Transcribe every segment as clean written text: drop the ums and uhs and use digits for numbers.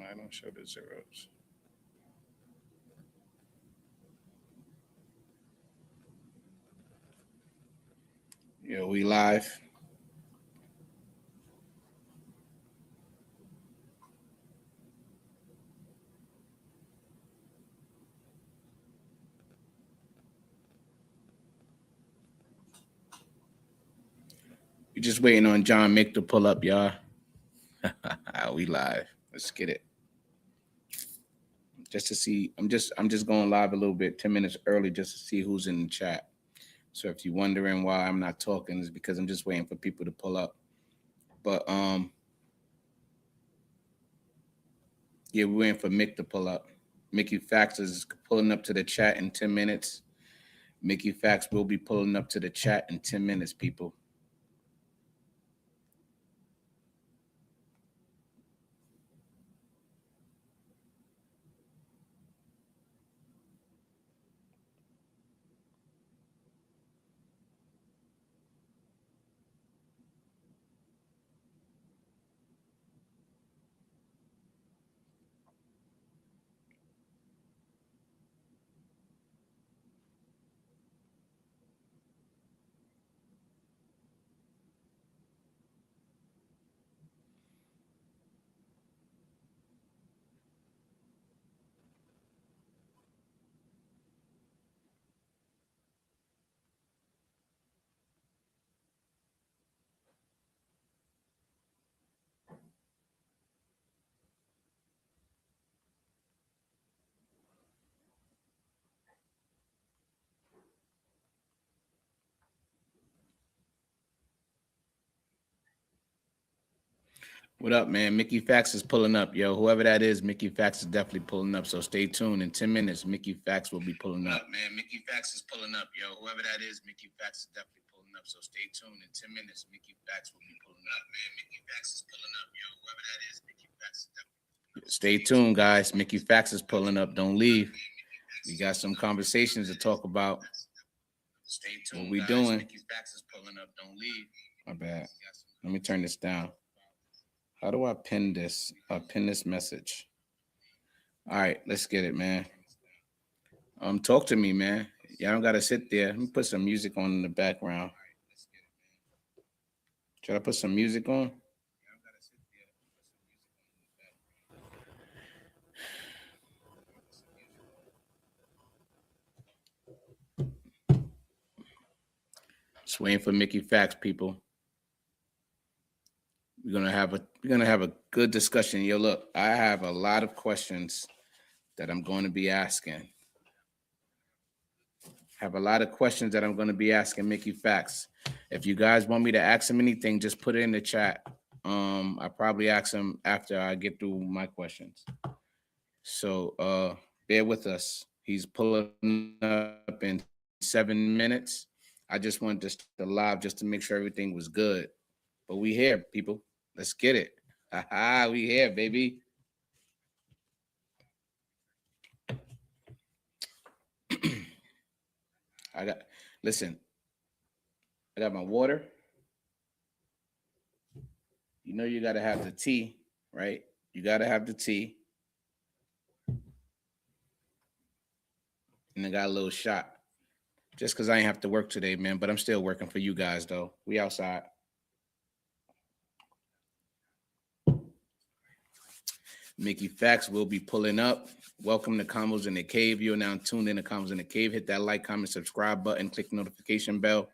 I don't show the zeros. Yo, we live. We just waiting on John Mick to pull up, y'all. We live. Let's get it. Just to see, I'm just going live a little bit, 10 minutes early, just to see who's in the chat. So if you're wondering why I'm not talking, it's because I'm just waiting for people to pull up. But yeah, we're waiting for Mick to pull up. Mickey Factz is pulling up to the chat in 10 minutes. Mickey Factz will be pulling up to the chat in 10 minutes, people. What up, man? Mickey Factz is pulling up, yo. Whoever that is, Mickey Factz is definitely pulling up. So stay tuned. In 10 minutes, Mickey Factz will be pulling up. What up, man? Mickey Factz is pulling up, yo. Whoever that is, Mickey Factz is definitely pulling up. So stay tuned. In 10 minutes, Mickey Factz will be pulling up, man. Mickey Factz is pulling up, yo. Whoever that is, Mickey Factz is definitely. Stay tuned, guys. Mickey Factz is pulling up. Don't leave. We got some conversations to talk about. Stay tuned. What we doing? Mickey Factz is pulling up. Don't leave. My bad. Let me turn this down. How do I pin this? Pin this message. All right, let's get it, man. Talk to me, man. Y'all don't gotta sit there. Let me put some music on in the background. Should I put some music on? Just waiting for Mickey Factz, people. We're gonna have a good discussion. Yo, look, I have a lot of questions that I'm going to be asking. Have a lot of questions that I'm going to be asking Mickey Factz. If you guys want me to ask him anything, just put it in the chat. I probably ask him after I get through my questions. So bear with us. He's pulling up in 7 minutes. I just wanted to start live just to make sure everything was good. But we here, people. Let's get it. We here, baby. I got my water. You know you gotta have the tea, right? You gotta have the tea. And I got a little shot. Just because I ain't have to work today, man. But I'm still working for you guys, though. We outside. Mickey Factz will be pulling up. Welcome to Combos in the Cave. You're now tuned in to Combos in the Cave. Hit that like, comment, subscribe button. Click the notification bell.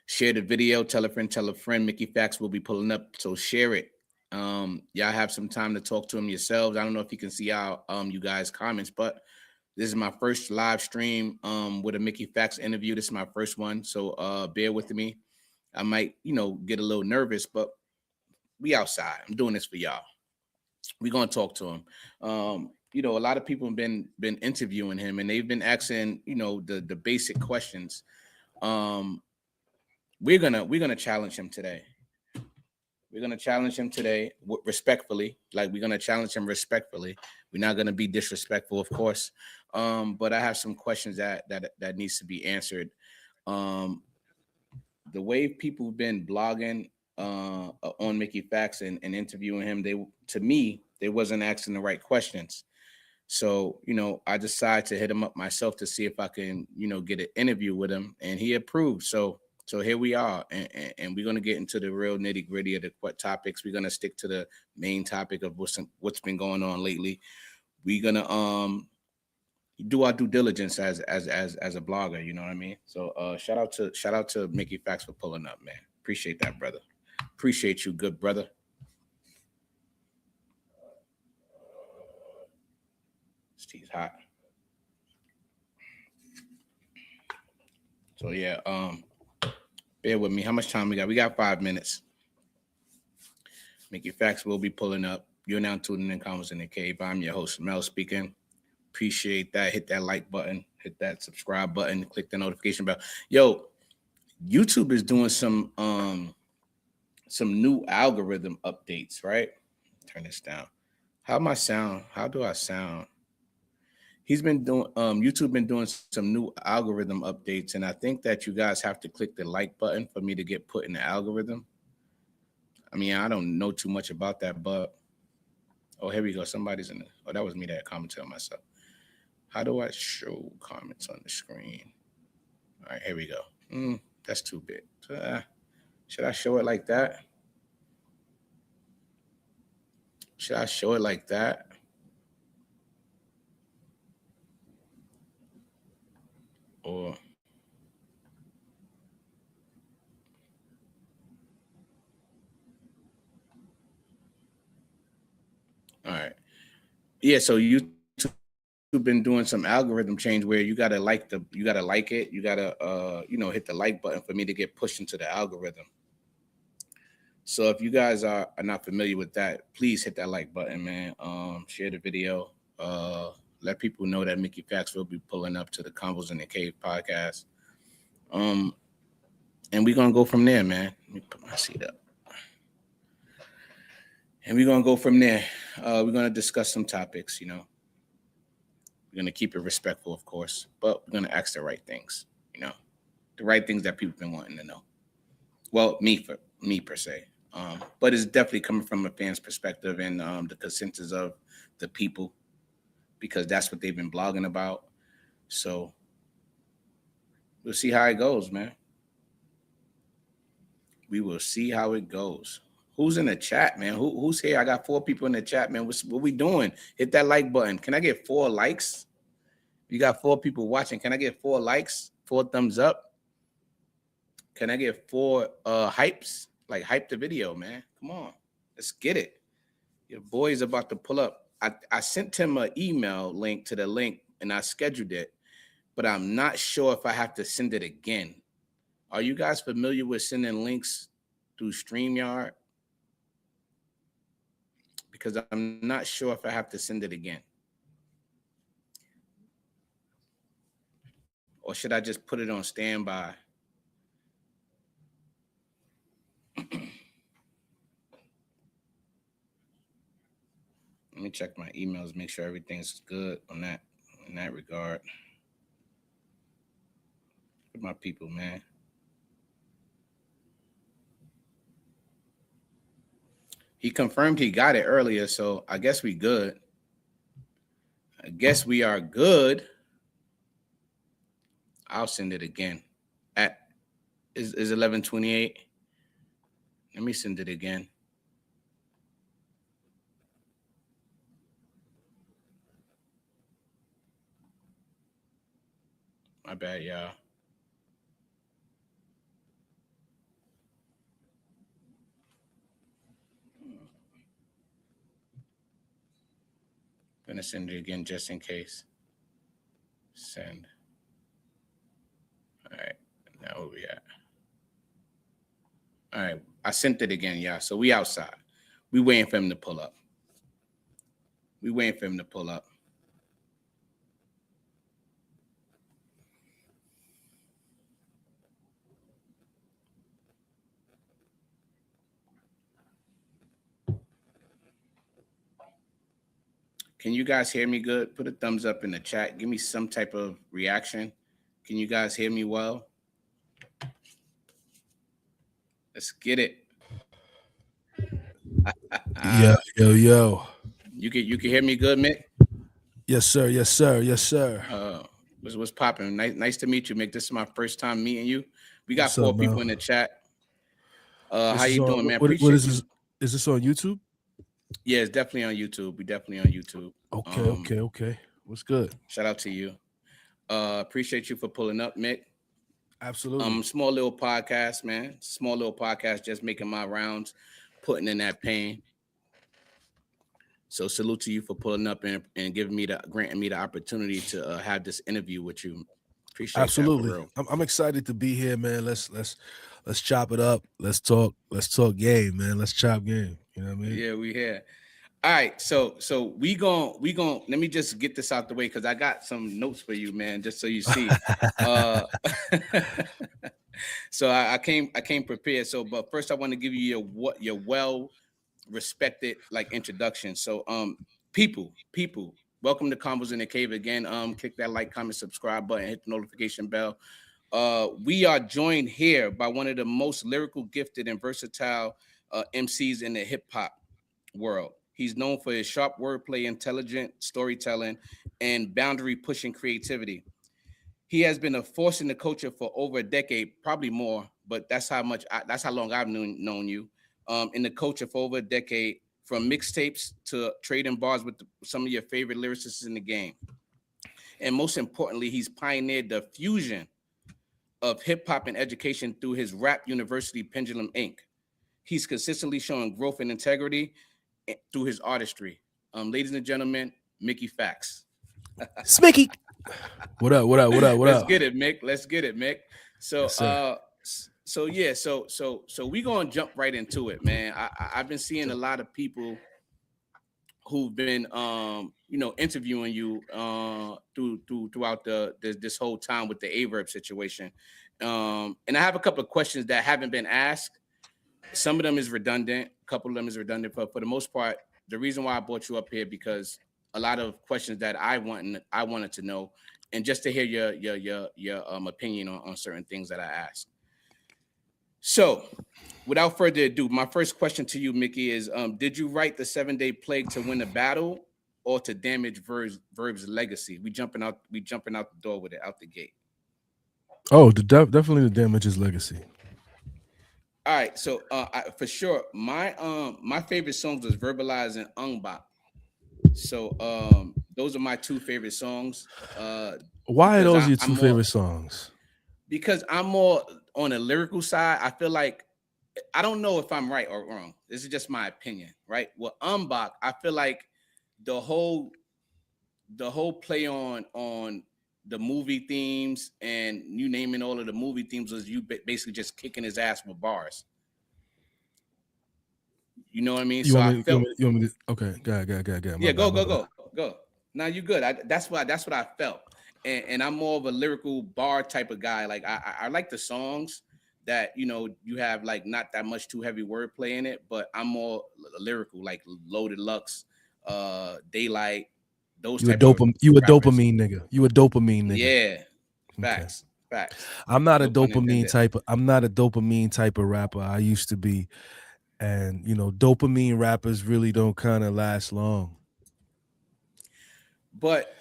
Share the video. Tell a friend, tell a friend. Mickey Factz will be pulling up, so share it. Y'all have some time to talk to him yourselves. I don't know if you can see our you guys' comments, but this is my first live stream with a Mickey Factz interview. This is my first one, so bear with me. I might, get a little nervous, but we outside. I'm doing this for y'all. We're gonna talk to him. A lot of people have been interviewing him, and they've been asking, the basic questions. We're gonna challenge him today. We're gonna challenge him today respectfully. Like, we're gonna challenge him respectfully. We're not gonna be disrespectful, of course. But I have some questions that needs to be answered. The way people have been blogging on Mickey Factz and interviewing him, to me, they wasn't asking the right questions. So, I decided to hit him up myself to see if I can, get an interview with him, and he approved. So here we are, and we're gonna get into the real nitty gritty of what topics. We're gonna stick to the main topic of what's been going on lately. We're gonna do our due diligence as a blogger. You know what I mean? So shout out to Mickey Factz for pulling up, man. Appreciate that, brother. Appreciate you, good brother. This tea's hot. So yeah, bear with me. How much time we got? We got 5 minutes. Mickey Factz will be pulling up. You're now tuning in Convos in the Cave. I'm your host, Mel speaking. Appreciate that. Hit that like button. Hit that subscribe button. Click the notification bell. Yo, YouTube is doing some new algorithm updates, right? Turn this down. How do I sound? He's been doing YouTube been doing some new algorithm updates, and I think that you guys have to click the like button for me to get put in the algorithm. I mean, I don't know too much about that, but here we go. Somebody's in it. Oh, that was me that commented on myself. How do I show comments on the screen? All right, here we go. That's too big. Should I show it like that? Should I show it like that? Or all right. Yeah, so YouTube been doing some algorithm change where you gotta like it, you gotta hit the like button for me to get pushed into the algorithm. So if you guys are not familiar with that, please hit that like button, man. Share the video. Let people know that Mickey Factz will be pulling up to the Convos in the Cave podcast. And we're gonna go from there, man. Let me put my seat up. And we're gonna go from there. We're gonna discuss some topics, We're gonna keep it respectful, of course, but we're gonna ask the right things, the right things that people have been wanting to know. Well, me per se. But it's definitely coming from a fan's perspective and the consensus of the people, because that's what they've been blogging about. So we'll see how it goes, man. We will see how it goes. Who's in the chat, man? Who's here? I got 4 people in the chat, man. What we doing? Hit that like button. Can I get 4 likes? You got 4 people watching. Can I get 4 likes? 4 thumbs up? Can I get 4 hypes? Like, hype the video, man. Come on. Let's get it. Your boy's about to pull up. I sent him an email link to the link, and I scheduled it, but I'm not sure if I have to send it again. Are you guys familiar with sending links through StreamYard? Because I'm not sure if I have to send it again. Or should I just put it on standby? Let me check my emails, make sure everything's good in that regard. Look at my people, man. He confirmed he got it earlier, so I guess we good. I guess we are good. I'll send it again. Is 11:28. Let me send it again. My bad, y'all. Gonna send it again just in case. Send. All right, now where we at? All right, I sent it again, y'all. So we outside. We waiting for him to pull up. Can you guys hear me good? Put a thumbs up in the chat. Give me some type of reaction. Can you guys hear me well? Let's get it. Yo. You can hear me good, Mick? Yes, sir. Yes, sir. Yes, sir. Uh, what's popping? Nice to meet you, Mick. This is my first time meeting you. We got What's up, four man? people in the chat. This How is you on. doing, man? What is Appreciate you. this? Is this on YouTube? Yeah, it's definitely on YouTube. We definitely on YouTube. Okay. What's good? Shout out to you. Appreciate you for pulling up, Mick. Absolutely. Small little podcast, man. Small little podcast, just making my rounds, putting in that pain. So salute to you for pulling up and granting me the opportunity to have this interview with you. Appreciate that for Absolutely. real. I'm excited to be here, man. Let's chop it up. Let's talk. Let's talk game, man. Let's chop game. You know what I mean? Yeah, we here. All right, so we gon' let me just get this out the way because I got some notes for you, man, just so you see. Uh so I came prepared. So but first I want to give you your well respected like introduction. So people, welcome to Combos in the Cave again. Click that like, comment, subscribe button, hit the notification bell. We are joined here by one of the most lyrical, gifted, and versatile MCs in the hip hop world. He's known for his sharp wordplay, intelligent storytelling, and boundary pushing creativity. He has been a force in the culture for over a decade, probably more, but that's how long I've known you. In the culture for over a decade, from mixtapes to trading bars with some of your favorite lyricists in the game. And most importantly, he's pioneered the fusion of hip hop and education through his rap university, Pendulum Inc. He's consistently showing growth and integrity through his artistry. Ladies and gentlemen, Mickey Factz. Smicky. What up? What up? What up? What Let's up? get it, Mick. Let's get it, Mick. So Yes, sir. so yeah, so we gonna jump right into it, man. I've been seeing a lot of people who've been interviewing you throughout this whole time with the Averb situation. And I have a couple of questions that haven't been asked. Some of them is redundant, a couple of them is redundant, but for the most part, the reason why I brought you up here because a lot of questions that I wanted to know, and just to hear your opinion on certain things that I asked. So, without further ado, my first question to you, Mickey, is: did you write the 7 Day Plague to win a battle or to damage Verb's legacy? We jumping out the door with it out the gate. Oh, definitely the damage is legacy. All right, so for sure, my favorite songs was Verbalize and Unbop. So those are my two favorite songs. Why are Because those your I'm two more favorite songs? because I'm more on the lyrical side. I feel like I don't know if I'm right or wrong. This is just my opinion, right? Well, Unbop, I feel like the whole play on the movie themes and you naming all of the movie themes was you basically just kicking his ass with bars. You know what I mean? You So want I me? You felt, want me? You want me to, okay, go. My yeah, bad. go, My go, bad. go, go. Now you good. That's what I felt, and I'm more of a lyrical bar type of guy. Like I like the songs that you have like not that much too heavy wordplay in it, but I'm more lyrical, like Loaded Lux, Daylight, those type of You a rappers. dopamine nigga. You a dopamine nigga. Yeah, Okay. facts, facts. I'm not a No pun dopamine intended. type. I'm not a dopamine type of rapper. I used to be, and dopamine rappers really don't kind of last long. But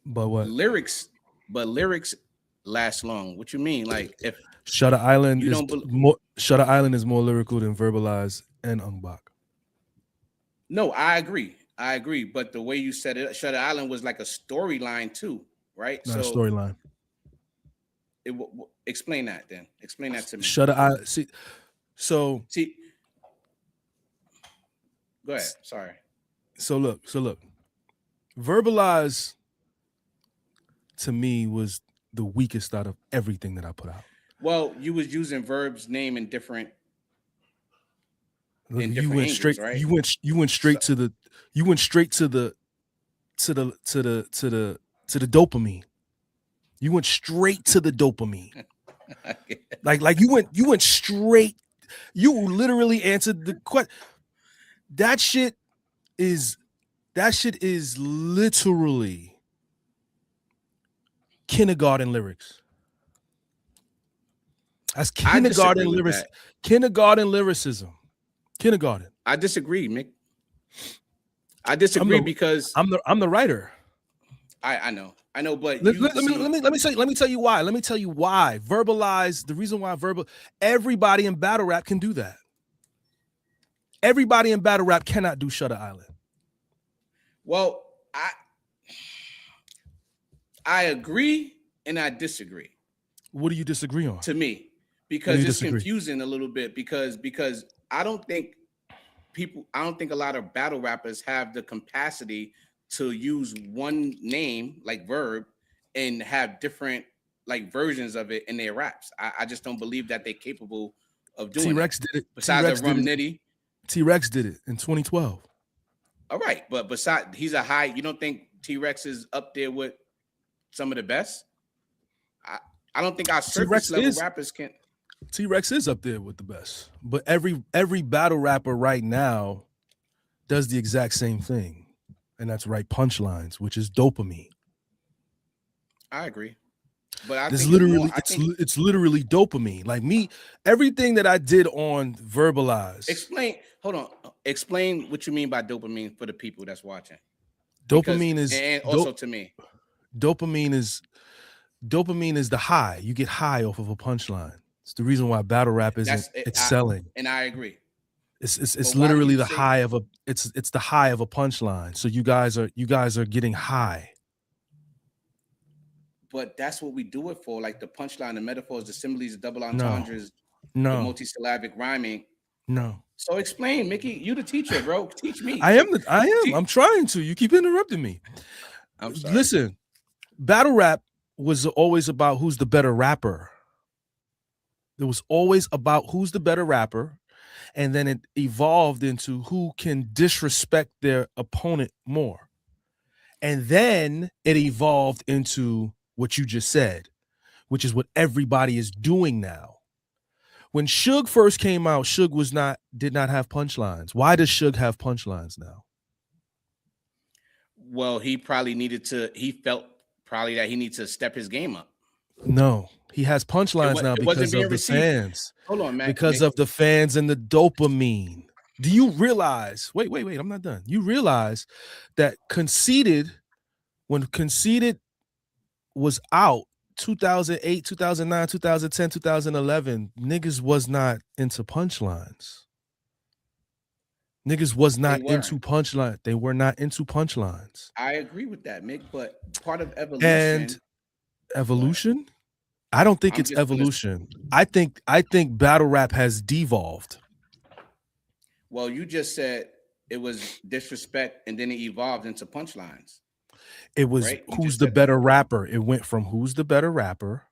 But what? lyrics, but lyrics last long. What you mean? Like if Shutter Island you is don't bel more. Shutter Island is more lyrical than Verbalize and Unbach. No, I agree. I agree. But the way you said it, Shutter Island was like a storyline too, right? Not a So storyline. explain that then. Explain that to me. Shutter Island. See, so See, go ahead. Sorry. look. Verbalize to me was the weakest out of everything that I put out. Well, you was using Verb's name in different You went straight. angles, right? You went So straight to the. You went straight to the dopamine. You went straight to the dopamine. Like you went straight. You literally answered the question. That shit is literally kindergarten lyrics. That's I kindergarten disagree with lyrics. that. Kindergarten lyricism. Kindergarten. I disagree, Mick. I disagree because I'm the writer. I know, but Let me tell you why. Let me tell you why. Verbalize the reason why everybody in battle rap can do that. Everybody in battle rap cannot do Shutter Island. Well, I agree and I disagree. What do you disagree on? To me, because it's confusing a little bit because I don't think a lot of battle rappers have the capacity to use one name like Verb and have different like versions of it in their raps. I just don't believe that they're capable of doing T-Rex did it. Besides Rum Nitty. T-Rex did it in 2012. All right, but besides he's a high, you don't think T-Rex is up there with some of the best? I don't think our surface level rappers can. T-Rex is up there with the best, but every battle rapper right now does the exact same thing, and that's write punchlines, which is dopamine. I agree, but it's literally dopamine. Like me, everything that I did on Verbalize. Explain what you mean by dopamine for the people that's watching. Dopamine and also to me, dopamine is the high. You get high off of a punchline. It's the reason why battle rap isn't excelling. And I agree. It's literally the high of it's the high of a punchline. So you guys are getting high. But that's what we do it for, like the punchline, the metaphors, the similes, the double entendres, the multisyllabic rhyming. No. So explain, Mickey. You the teacher, bro. Teach me. I am. I'm trying to. You keep interrupting me. I'm sorry. Listen, battle rap was always about who's the better rapper. It was always about who's the better rapper, and then it evolved into who can disrespect their opponent more. And then it evolved into what you just said, which is what everybody is doing now. When Suge first came out, Suge did not have punchlines. Why does Suge have punchlines now? Well, he felt that he needs to step his game up. No, he has punchlines now because of the fans. Hold on, man. Because of the fans and the dopamine. Do you realize? Wait, I'm not done. You realize that when Conceited was out, 2008, 2009, 2010, 2011, niggas was not into punchlines. Niggas was not into punchlines. They were not into punchlines. I agree with that, Mick, but part of evolution. And evolution? I don't think it's evolution. I think battle rap has devolved. Well, you just said it was disrespect and then it evolved into punchlines. It was who's the better rapper. It went from who's the better rapper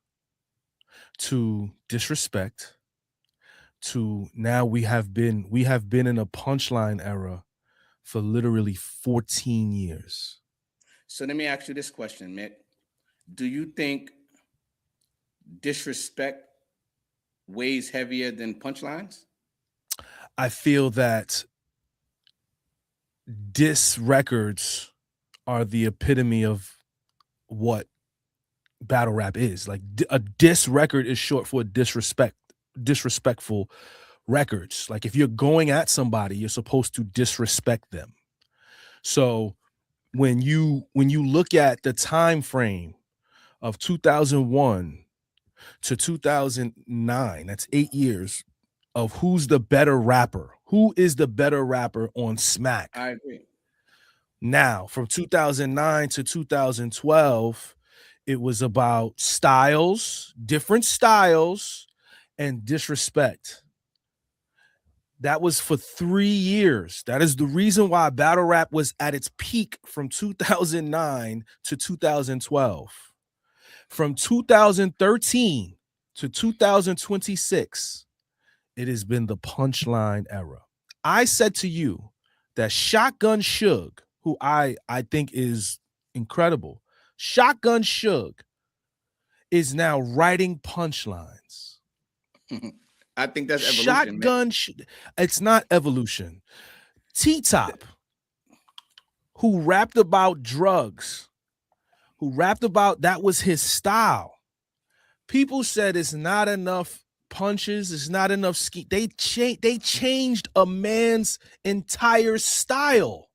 to disrespect to now we have been in a punchline era for literally 14 years. So let me ask you this question, Mick. Do you think disrespect weighs heavier than punchlines? I feel that diss records are the epitome of what battle rap is. Like a diss record is short for disrespectful records. Like if you're going at somebody, you're supposed to disrespect them. So when you look at the time frame of 2001 to 2009, that's 8 years of who's the better rapper. Who is the better rapper on Smack? I agree. Now, from 2009 to 2012, it was about styles, different styles, and disrespect. That was for 3 years. That is the reason why battle rap was at its peak from 2009 to 2012. From 2013 to 2026, it has been the punchline era. I said to you that Shotgun Suge, who I think is incredible, Shotgun Suge is now writing punchlines. I think that's evolution. It's not evolution. T-Top, who rapped about drugs, that was his style. People said it's not enough punches. There's not enough ski. They changed a man's entire style.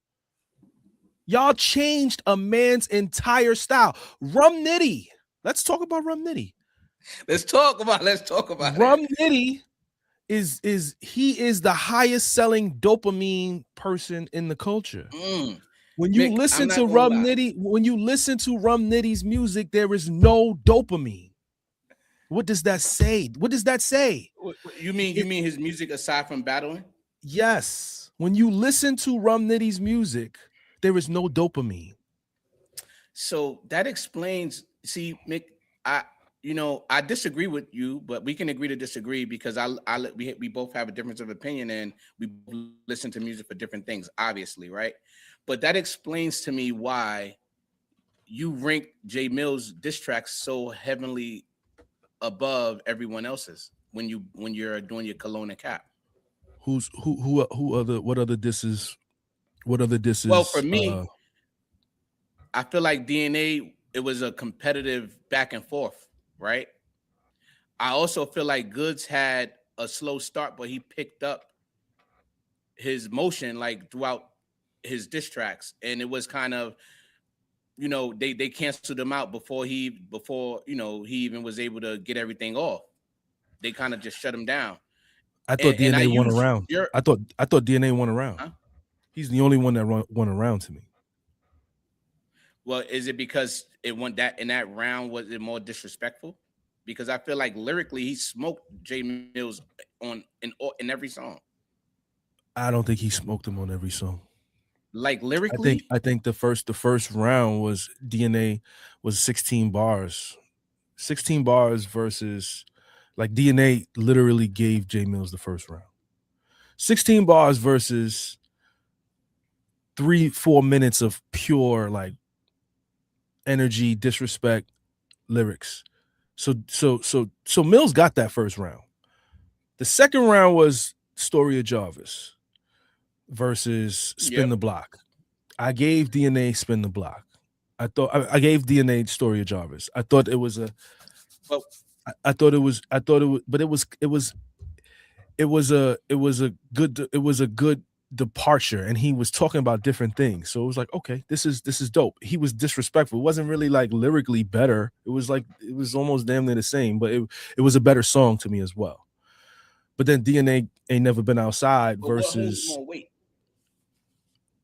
Y'all changed a man's entire style. Rum Nitty. Let's talk about Rum Nitty. Let's talk about Rum Nitty is the highest selling dopamine person in the culture. When you listen to Rum Nitty's music, there is no dopamine. What does that say? What does that say? You mean his music aside from battling? Yes. When you listen to Rum Nitty's music, there is no dopamine. So that explains. See, Mick, I disagree with you, but we can agree to disagree because we both have a difference of opinion and we listen to music for different things, obviously, right? But that explains to me why you rank Jae Millz diss tracks so heavily above everyone else's when you're doing your Cologne and Cap. What other disses? What other disses? Well, for me, I feel like DNA, it was a competitive back and forth, right? I also feel like Goods had a slow start, but he picked up his motion like throughout his diss tracks, and it was kind of, they canceled him out before he even was able to get everything off. They kind of just shut him down. I thought DNA won around. I thought DNA won around. Huh? He's the only one that won around to me. Well, is it because it went that in that round? Was it more disrespectful? Because I feel like lyrically he smoked Jae Millz in every song. I don't think he smoked him on every song. Like lyrically, I think the first round was DNA was 16 bars, 16 bars versus like DNA literally gave Jae Millz the first round. 16 bars versus 3-4 minutes of pure like energy, disrespect, lyrics. So Millz got that first round. The second round was Story of Jarvis versus Spin the Block. I gave DNA Spin the Block. I gave DNA Story of Jarvis. I thought it was a good departure, and he was talking about different things. So it was like, okay, this is dope. He was disrespectful. It wasn't really like lyrically better. It was almost damn near the same, but it was a better song to me as well. But then DNA Ain't Never Been Outside versus. Wait.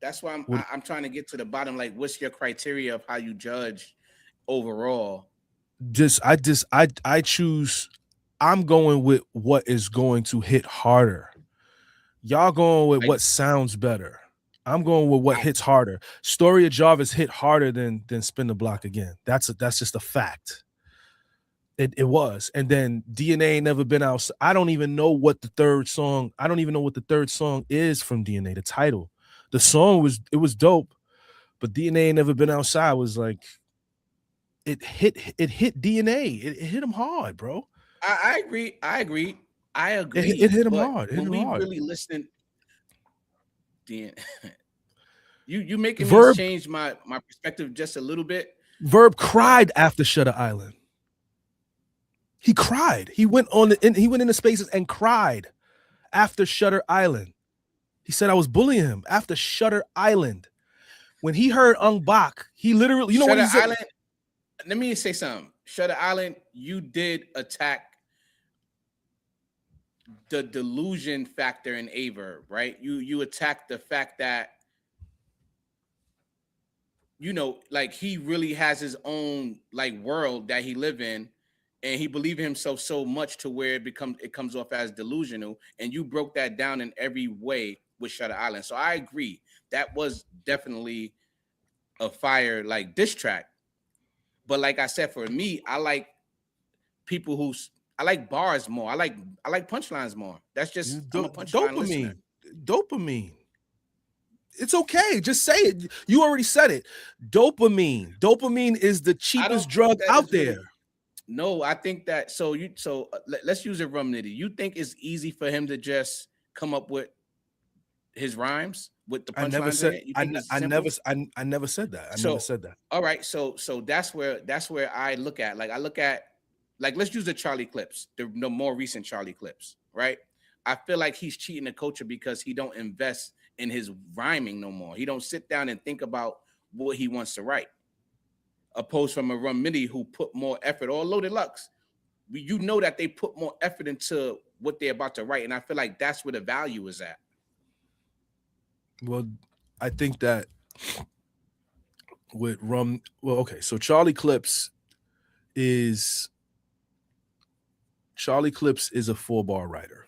That's why I'm trying to get to the bottom. Like, what's your criteria of how you judge overall? I choose. I'm going with what is going to hit harder. Y'all going with what sounds better. I'm going with what hits harder. Story of Jarvis hit harder than Spin the Block again. That's just a fact. It was. And then DNA Ain't Never Been Out. I don't even know what the third song is from DNA, the title. The song was dope, but DNA Ain't Never Been Outside was like it hit DNA. It hit him hard, bro. I agree. It hit him hard. Really listen, Dan, you making me change my perspective just a little bit. Verb cried after Shutter Island. He cried. He went into spaces and cried after Shutter Island. He said I was bullying him after Shutter Island. When he heard Ung Bak, he literally, Shutter what he said? Island, let me say something. Shutter Island, you did attack the delusion factor in Averb, right? You attacked the fact that, like he really has his own like world that he live in, and he believed in himself so much to where it comes off as delusional, and you broke that down in every way with Shutter Island. So I agree. That was definitely a fire like diss track. But like I said, for me, I like people I like bars more. I like punchlines more. That's just I'm a punchline listener. Dopamine. It's okay. Just say it. You already said it. Dopamine. Dopamine is the cheapest drug out there. No, I think that. So let's use a Rum Nitty. You think it's easy for him to just come up with his rhymes with the punchlines? I never said that. I never said that. All right. So that's where I look at. Like I look at like let's use the Charlie clips, the more recent Charlie clips, right? I feel like he's cheating the culture because he don't invest in his rhyming no more. He don't sit down and think about what he wants to write. Opposed from a Rum Midi who put more effort, or Loaded Lux, you know that they put more effort into what they're about to write, and I feel like that's where the value is at. Well, I think that with okay, so Charlie Clips is a 4-bar writer.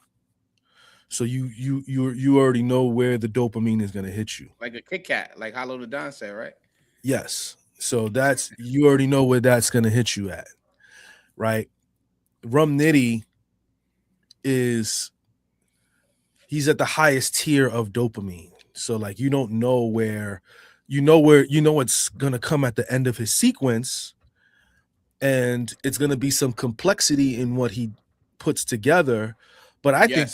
So you already know where the dopamine is gonna hit you. Like a Kit Kat, like Hollow the Don said, right? Yes. So that's, you already know where that's gonna hit you at, right? Rum Nitty he's at the highest tier of dopamine. So like you don't know where what's gonna come at the end of his sequence, and it's gonna be some complexity in what he puts together. But I think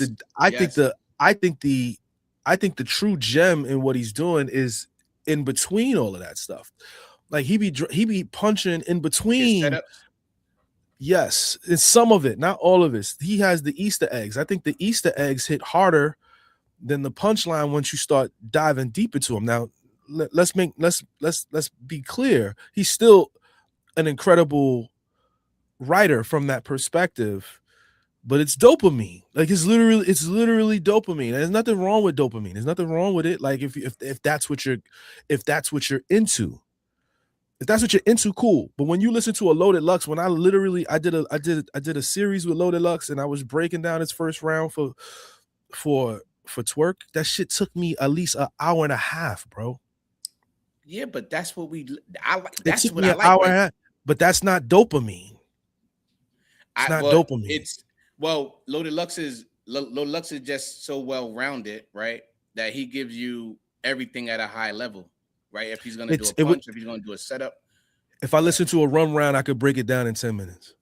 the true gem in what he's doing is in between all of that stuff. Like he be punching in between. Yes, it's some of it, not all of it. He has the Easter eggs. I think the Easter eggs hit harder than the punchline once you start diving deep into them. Now, let's be clear. He's still an incredible writer from that perspective, but it's dopamine. Like it's literally dopamine. There's nothing wrong with dopamine. There's nothing wrong with it. Like if that's what you're into. If that's what you're into, cool. But when you listen to a Loaded Lux, when I did a series with Loaded Lux, and I was breaking down his first round for Twerk, that shit took me at least an hour and a half, bro. Yeah, but that's what I like. That's what I like. Hour and a half, but that's not dopamine. It's not dopamine. Loaded Lux is just so well rounded, right? That he gives you everything at a high level. Right, if he's gonna do a punch, if he's gonna do a setup. If I listen to a rum round, I could break it down in 10 minutes.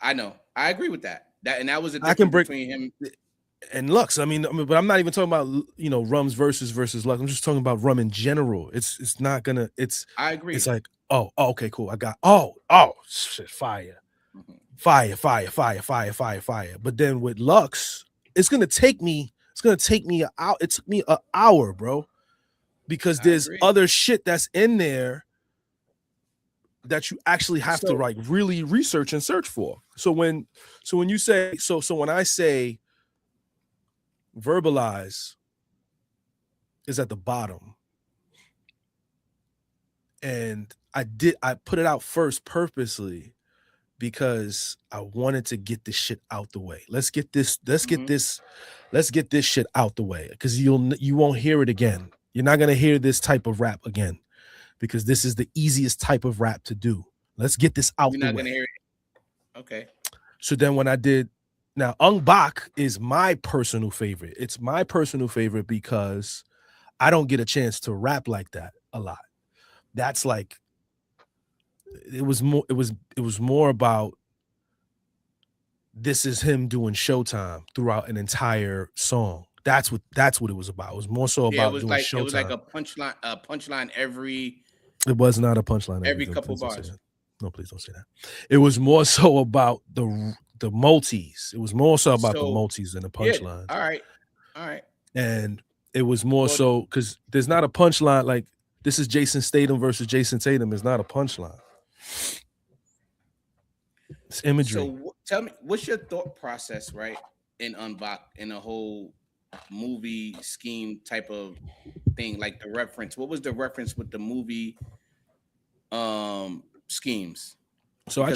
I know, I agree with that. That was a difference between him and Lux. I mean, but I'm not even talking about Rum's versus Lux. I'm just talking about rum in general. It's not gonna. I agree. It's like okay, cool. I got shit, fire, fire. But then with Lux, it's gonna take me out. It took me an hour, bro. Because there's other shit that's in there that you actually have to like really research and search for. So when you say when I say Verbalize is at the bottom, and I put it out first purposely because I wanted to get this shit out the way. Let's get this shit out the way, because you won't hear it again. You're not going to hear this type of rap again, because this is the easiest type of rap to do. Let's get this out the way. You're not going to hear it. Okay. So then when I did, now Ung Bak is my personal favorite. It's my personal favorite because I don't get a chance to rap like that a lot. That's like, it was more about, this is him doing Showtime throughout an entire song. That's what it was about. It was more so about doing Showtime. It was like a punchline every. It was not a punchline every couple bars. No, please don't say that. It was more so about the multis. It was more so about the multis than the punchline. Yeah, all right. And it was more so because there's not a punchline. Like, this is Jason Statham versus Jason Tatum. It's not a punchline. It's imagery. So tell me, what's your thought process, right, in Unbach, in a whole movie scheme type of thing, like the reference? What was the reference with the movie schemes? So I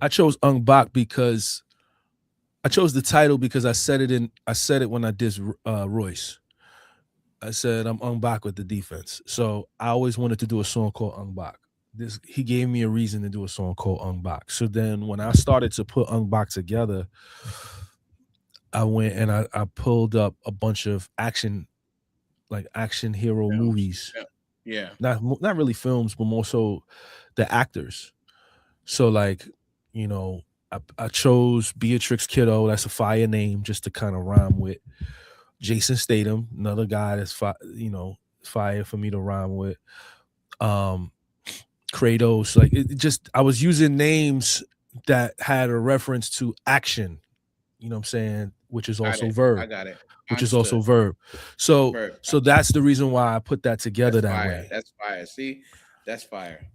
chose Ung Bak because I chose the title because I said it when I did Royce. I said I'm Ung Bak with the defense. So I always wanted to do a song called Ung Bak. He gave me a reason to do a song called Ung Bak. So then when I started to put Ung Bak together, I went and I pulled up a bunch of action hero movies. Yeah. Not really films, but more so the actors. So like, I chose Beatrix Kiddo. That's a fire name just to kind of rhyme with. Jason Statham, another guy that's fire for me to rhyme with. Kratos. Like it just, I was using names that had a reference to action. You know what I'm saying? Which is Got also it. verb. I got it. I Which is also understood. verb. So Verb. so that's the reason why I put that together That's that fire. way. That's fire. See, that's fire.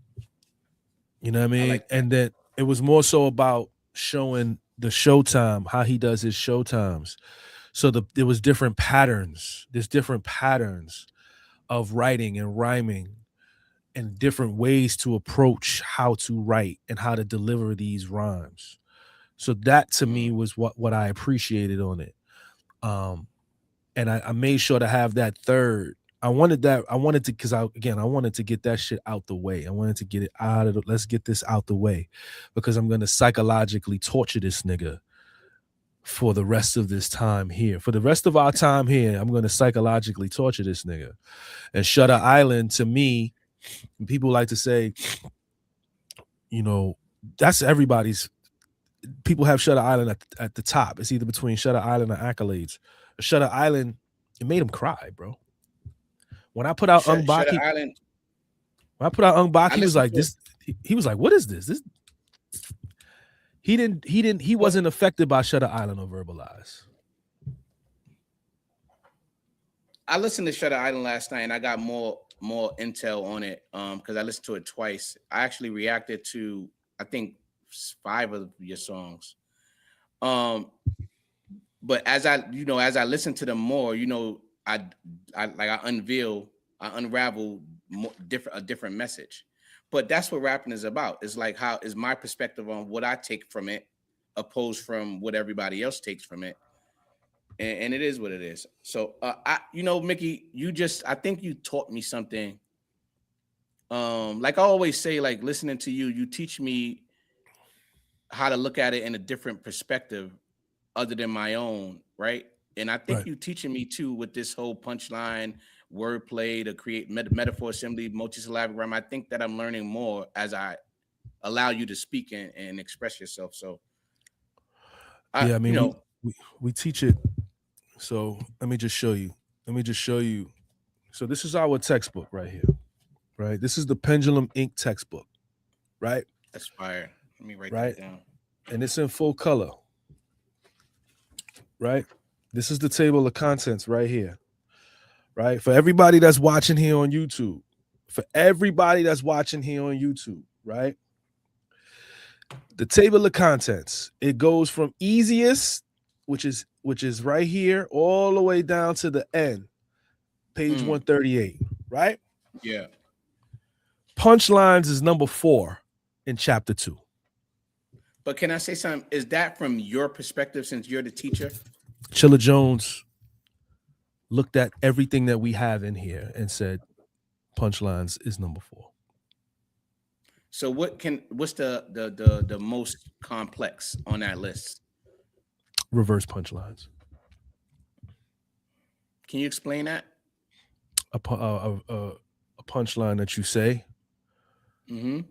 You know what I I mean? like that. And then it was more so about showing the showtime, how he does his showtimes. So there was different patterns. There's different patterns of writing and rhyming and different ways to approach how to write and how to deliver these rhymes. So that to me was what I appreciated on it. And I made sure to have that third. I wanted to, because I wanted to get that shit out the way. I wanted to get it out of let's get this out the way, because I'm gonna psychologically torture this nigga for the rest of this time here. For the rest of our time here, I'm gonna psychologically torture this nigga. And Shutter Island, to me, people like to say, you know, that's everybody's. People have Shutter Island at the top. It's either between Shutter Island or Accolades. Shutter Island, it made him cry, bro. When I put out Ung Bak, Shutter Island. He was like, this. He was like, what is this? He wasn't affected by Shutter Island or Verbalize. I listened to Shutter Island last night and I got more intel on it because I listened to it twice. I actually reacted to, I think, 5 of your songs. But as I listen to them more, I unravel a different message. But that's what rapping is about. It's like, how is my perspective on what I take from it, opposed from what everybody else takes from it. And it is what it is. So, Mickey, I think you taught me something. Like I always say, like listening to you, you teach me how to look at it in a different perspective other than my own, right? And I think you teaching me too with this whole punchline, wordplay to create metaphor assembly, multisyllabic rhyme. I think that I'm learning more as I allow you to speak and express yourself. So, we teach it. So let me just show you. So this is our textbook right here, right? This is the Pendulum Ink textbook, right? That's fire. Let me write that down. And it's in full color, right? This is the table of contents right here, right? For everybody that's watching here on YouTube, right? The table of contents, it goes from easiest, which is right here, all the way down to the end, page 138, right? Yeah. Punchlines is number 4 in chapter 2. But can I say something? Is that from your perspective, since you're the teacher? Chilla Jones looked at everything that we have in here and said, punchlines is number 4. So what's the most complex on that list? Reverse punchlines. Can you explain that? A punchline that you say, and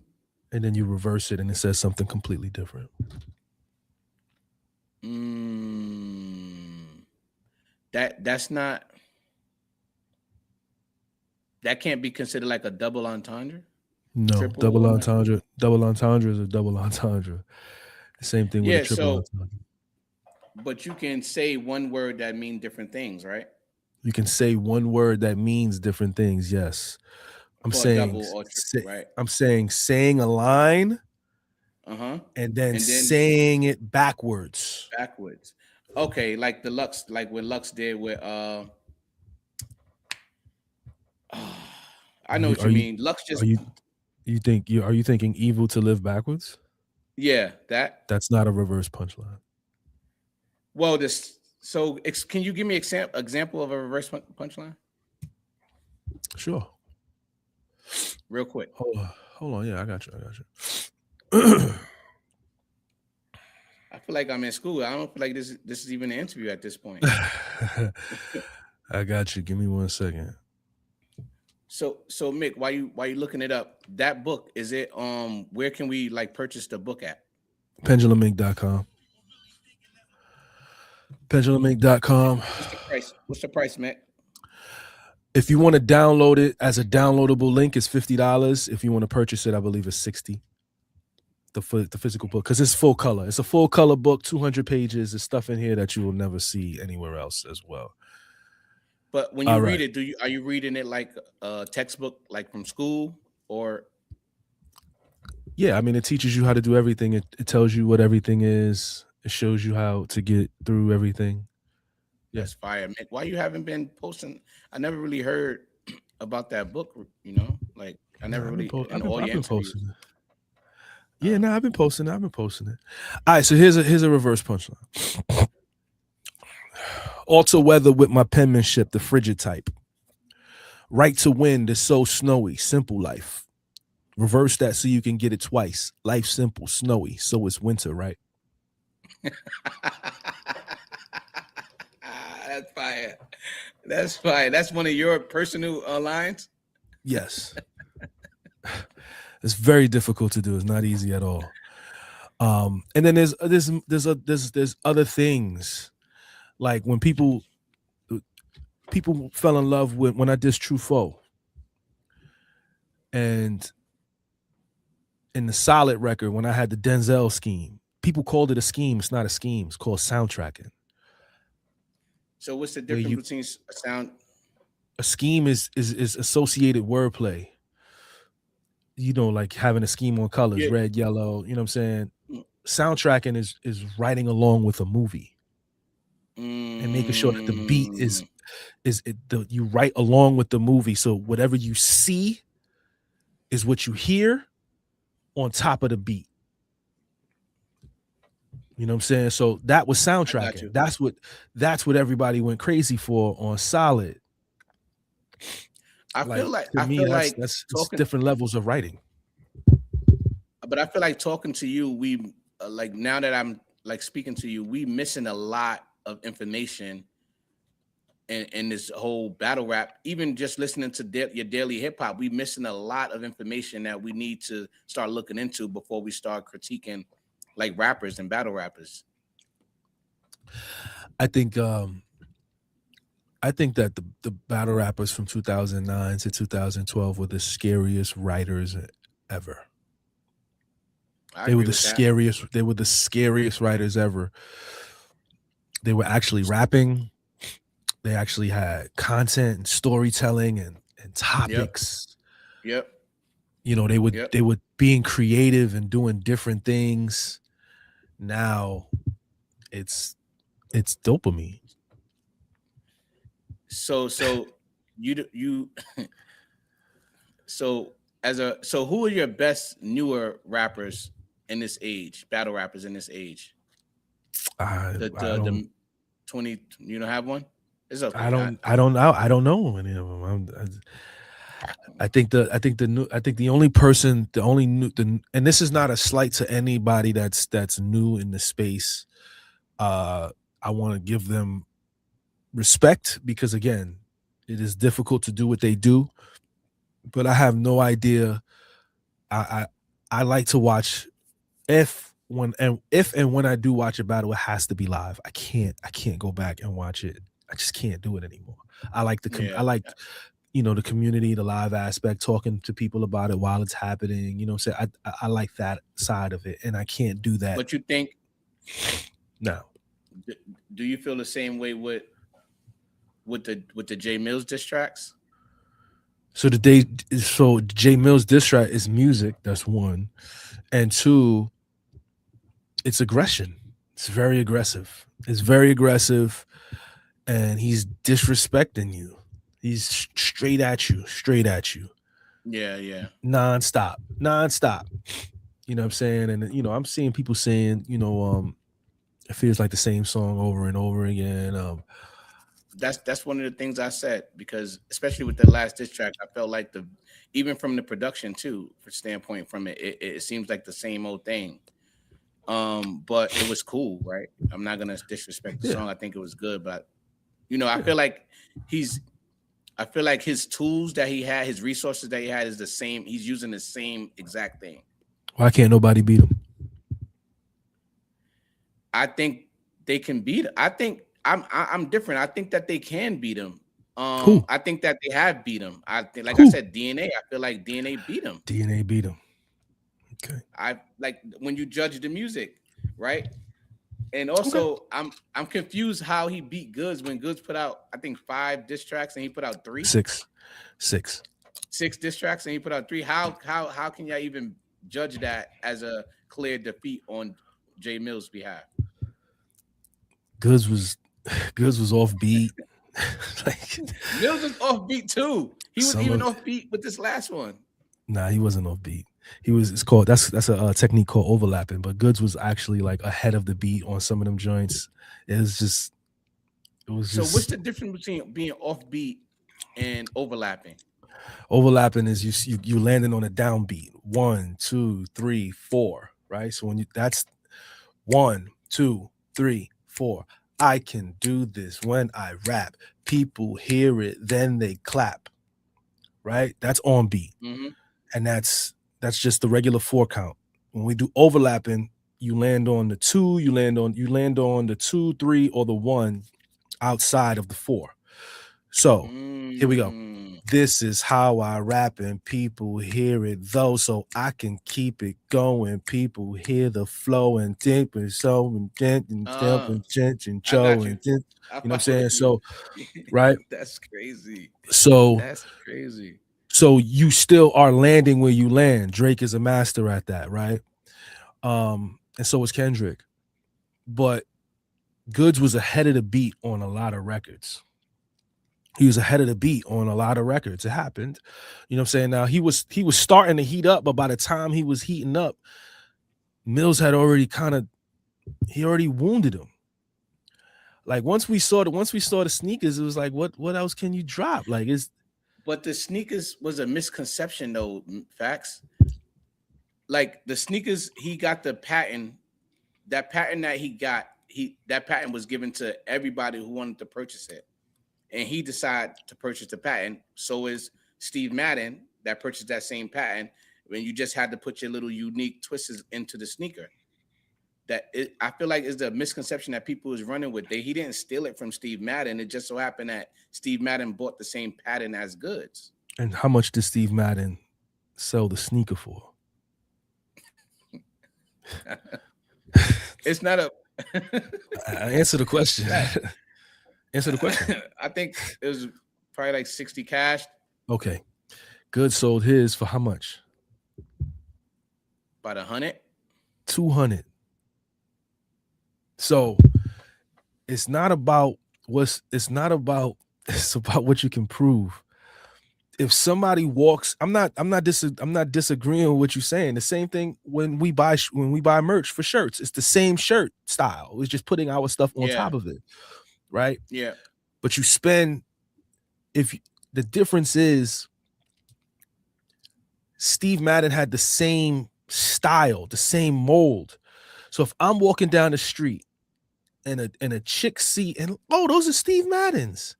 then you reverse it, and it says something completely different. That can't be considered like a double entendre. No, double entendre. Double entendre is a double entendre. The same thing with a triple entendre. But you can say one word that means different things, right? You can say one word that means different things. Yes, I'm saying double or triple, right? I'm saying a line, and then saying it backwards. Okay, like what Lux did with I know what you mean. Lux just. Are you thinking evil to live backwards? Yeah, that's not a reverse punchline. Well, can you give me example of a reverse punchline? Sure. Real quick. Hold on. Yeah, I got you. I feel like I'm in school. I don't feel like this is even an interview at this point. I got you. Give me 1 second. So Mick, why you looking it up? That book, is it where can we purchase the book at? PendulumInk.com. PendulumInk.com. What's the price, Mick? If you want to download it as a downloadable link, it's $50. If you want to purchase it, I believe it's $60. The physical book, because it's full color. It's a full color book, 200 pages. There's stuff in here that you will never see anywhere else as well. But when you read it, are you reading it like a textbook, like from school, or? Yeah, I mean, it teaches you how to do everything. It tells you what everything is. It shows you how to get through everything. That's fire, man. Why you haven't been posting? I never really heard about that book. You know, like I never really. I've been posting it. Yeah, no, I've been posting it. All right, so here's a reverse punchline. Alter weather with my penmanship, the frigid type. Right to wind is so snowy, simple life. Reverse that so you can get it twice. Life simple, snowy, so it's winter, right? That's fire. That's fire. That's one of your personal lines? Yes. It's very difficult to do. It's not easy at all. And then there's other things, like when people fell in love with when I did True Foe, and in the Solid record when I had the Denzel scheme. People called it a scheme. It's not a scheme. It's called soundtracking. So what's the difference between a sound? A scheme is associated wordplay. You know, like having a scheme on colors, red, yellow, you know what I'm saying? Soundtracking is writing along with a movie. And making sure that the beat you write along with the movie. So whatever you see is what you hear on top of the beat. You know what I'm saying? So that was soundtracking. That's what everybody went crazy for on Solid. I feel like that's different levels of writing. But I feel like talking to you, we like now that I'm like speaking to you, we missing a lot of information in this whole battle rap. Even just listening to your daily hip hop, we missing a lot of information that we need to start looking into before we start critiquing like rappers and battle rappers. I think that the battle rappers from 2009 to 2012 were the scariest writers ever. They were the scariest. They were the scariest writers ever. They were actually rapping. They actually had content and storytelling and topics. Yep. You know, they were being creative and doing different things. Now it's dopamine. So you so who are your best newer rappers in this age, battle rappers in this age? The 20, you don't have one? It's okay. I don't know any of them. I think the only new, and this is not a slight to anybody that's new in the space. I want to give them respect because again, it is difficult to do what they do, but I have no idea. I like to watch if and when I do watch a battle, it has to be live. I can't go back and watch it. I just can't do it anymore. I like the community, the live aspect, talking to people about it while it's happening. You know what I'm saying? I like that side of it, and I can't do that. But you think? No. Do you feel the same way with the Jae Millz diss tracks? So Jae Millz diss track is music. That's one, and two, it's aggression. It's very aggressive. And he's disrespecting you. He's straight at you. Yeah. Non-stop. You know what I'm saying? And, you know, I'm seeing people saying, you know, it feels like the same song over and over again. That's one of the things I said, because especially with the last diss track, I felt like even from the production too, for standpoint from it seems like the same old thing. But it was cool, right? I'm not gonna disrespect the song. I think it was good, but you know, I feel like his tools that he had, his resources that he had is the same. He's using the same exact thing. Why can't nobody beat him? I think they can beat him. I think I'm different. I think that they can beat him. Who? I think that they have beat him. I think, like I Who? said, DNA. I feel like DNA beat him. DNA beat him. Okay. I like when you judge the music, right? And Okay. also, I'm confused how he beat Goods when Goods put out, I think, 5 diss tracks and he put out 3, Six. 6 diss tracks and he put out 3. How can y'all even judge that as a clear defeat on Jae Millz' behalf? Goods was off beat. Like Mills was off beat too. He was some even of off beat with this last one. nah, he wasn't off beat. He was. It's called that's a technique called overlapping. But Goods was actually like ahead of the beat on some of them joints. It was just. So what's the difference between being off beat and overlapping? Overlapping is you landing on a downbeat. 1, 2, 3, 4. Right. So when you that's 1, 2, 3, 4. I can do this when I rap. People hear it, then they clap. Right. That's on beat, and that's just the regular 4 count. When we do overlapping, you land on the 2, you land on the 2, 3, or the 1 outside of the 4. So here we go. This is how I rap and people hear it though, so I can keep it going. People hear the flow and dip and so and dent and jump and chinch and cho and dent. You know what I'm saying? So right. That's crazy. So that's crazy. So you still are landing where you land. Drake is a master at that, right? And so is Kendrick. But Goods was ahead of the beat on a lot of records. He was ahead of the beat on a lot of records. It happened. You know what I'm saying? Now he was starting to heat up, but by the time he was heating up, Millz had already he already wounded him. Like once we saw the sneakers, it was like, what else can you drop? Like but the sneakers was a misconception though, Factz. Like the sneakers, he got the patent. That patent that he got, that patent was given to everybody who wanted to purchase it. And he decided to purchase the patent. So is Steve Madden that purchased that same patent when you just had to put your little unique twists into the sneaker. I feel like is the misconception that people is running with. He didn't steal it from Steve Madden. It just so happened that Steve Madden bought the same patent as Goods. And how much did Steve Madden sell the sneaker for? It's not a answer the question. Answer the question. I think it was probably like 60 cash. Okay. Goods sold his for how much? About 100. 200. So it's about what you can prove. If somebody walks, I'm not disagreeing with what you're saying. The same thing when we buy merch for shirts. It's the same shirt style. It's just putting our stuff on top of it. Right? Yeah. But you spend, the difference is Steve Madden had the same style, the same mold. So if I'm walking down the street and a chick see and those are Steve Maddens.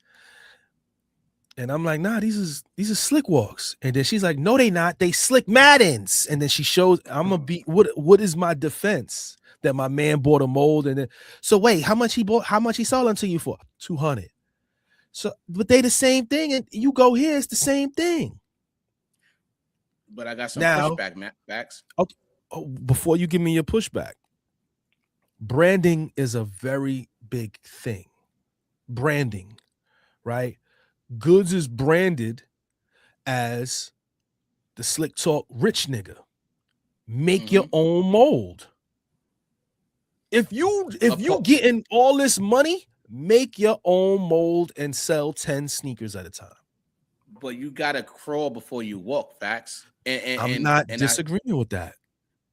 And I'm like, nah, these are Slick Walks. And then she's like, no, they not. They Slick Maddens. And then she shows, I'm gonna be what is my defense? That my man bought a mold and then so wait, how much he sold them to you for? 200. So but they the same thing, and you go here, it's the same thing. But I got some pushback, Matt Factz. Okay, before you give me your pushback, branding is a very big thing. Branding, right? Goods is branded as the slick talk rich nigga. Make your own mold. If you getting all this money, make your own mold and sell 10 sneakers at a time. But you gotta crawl before you walk, Factz. I'm not disagreeing with that.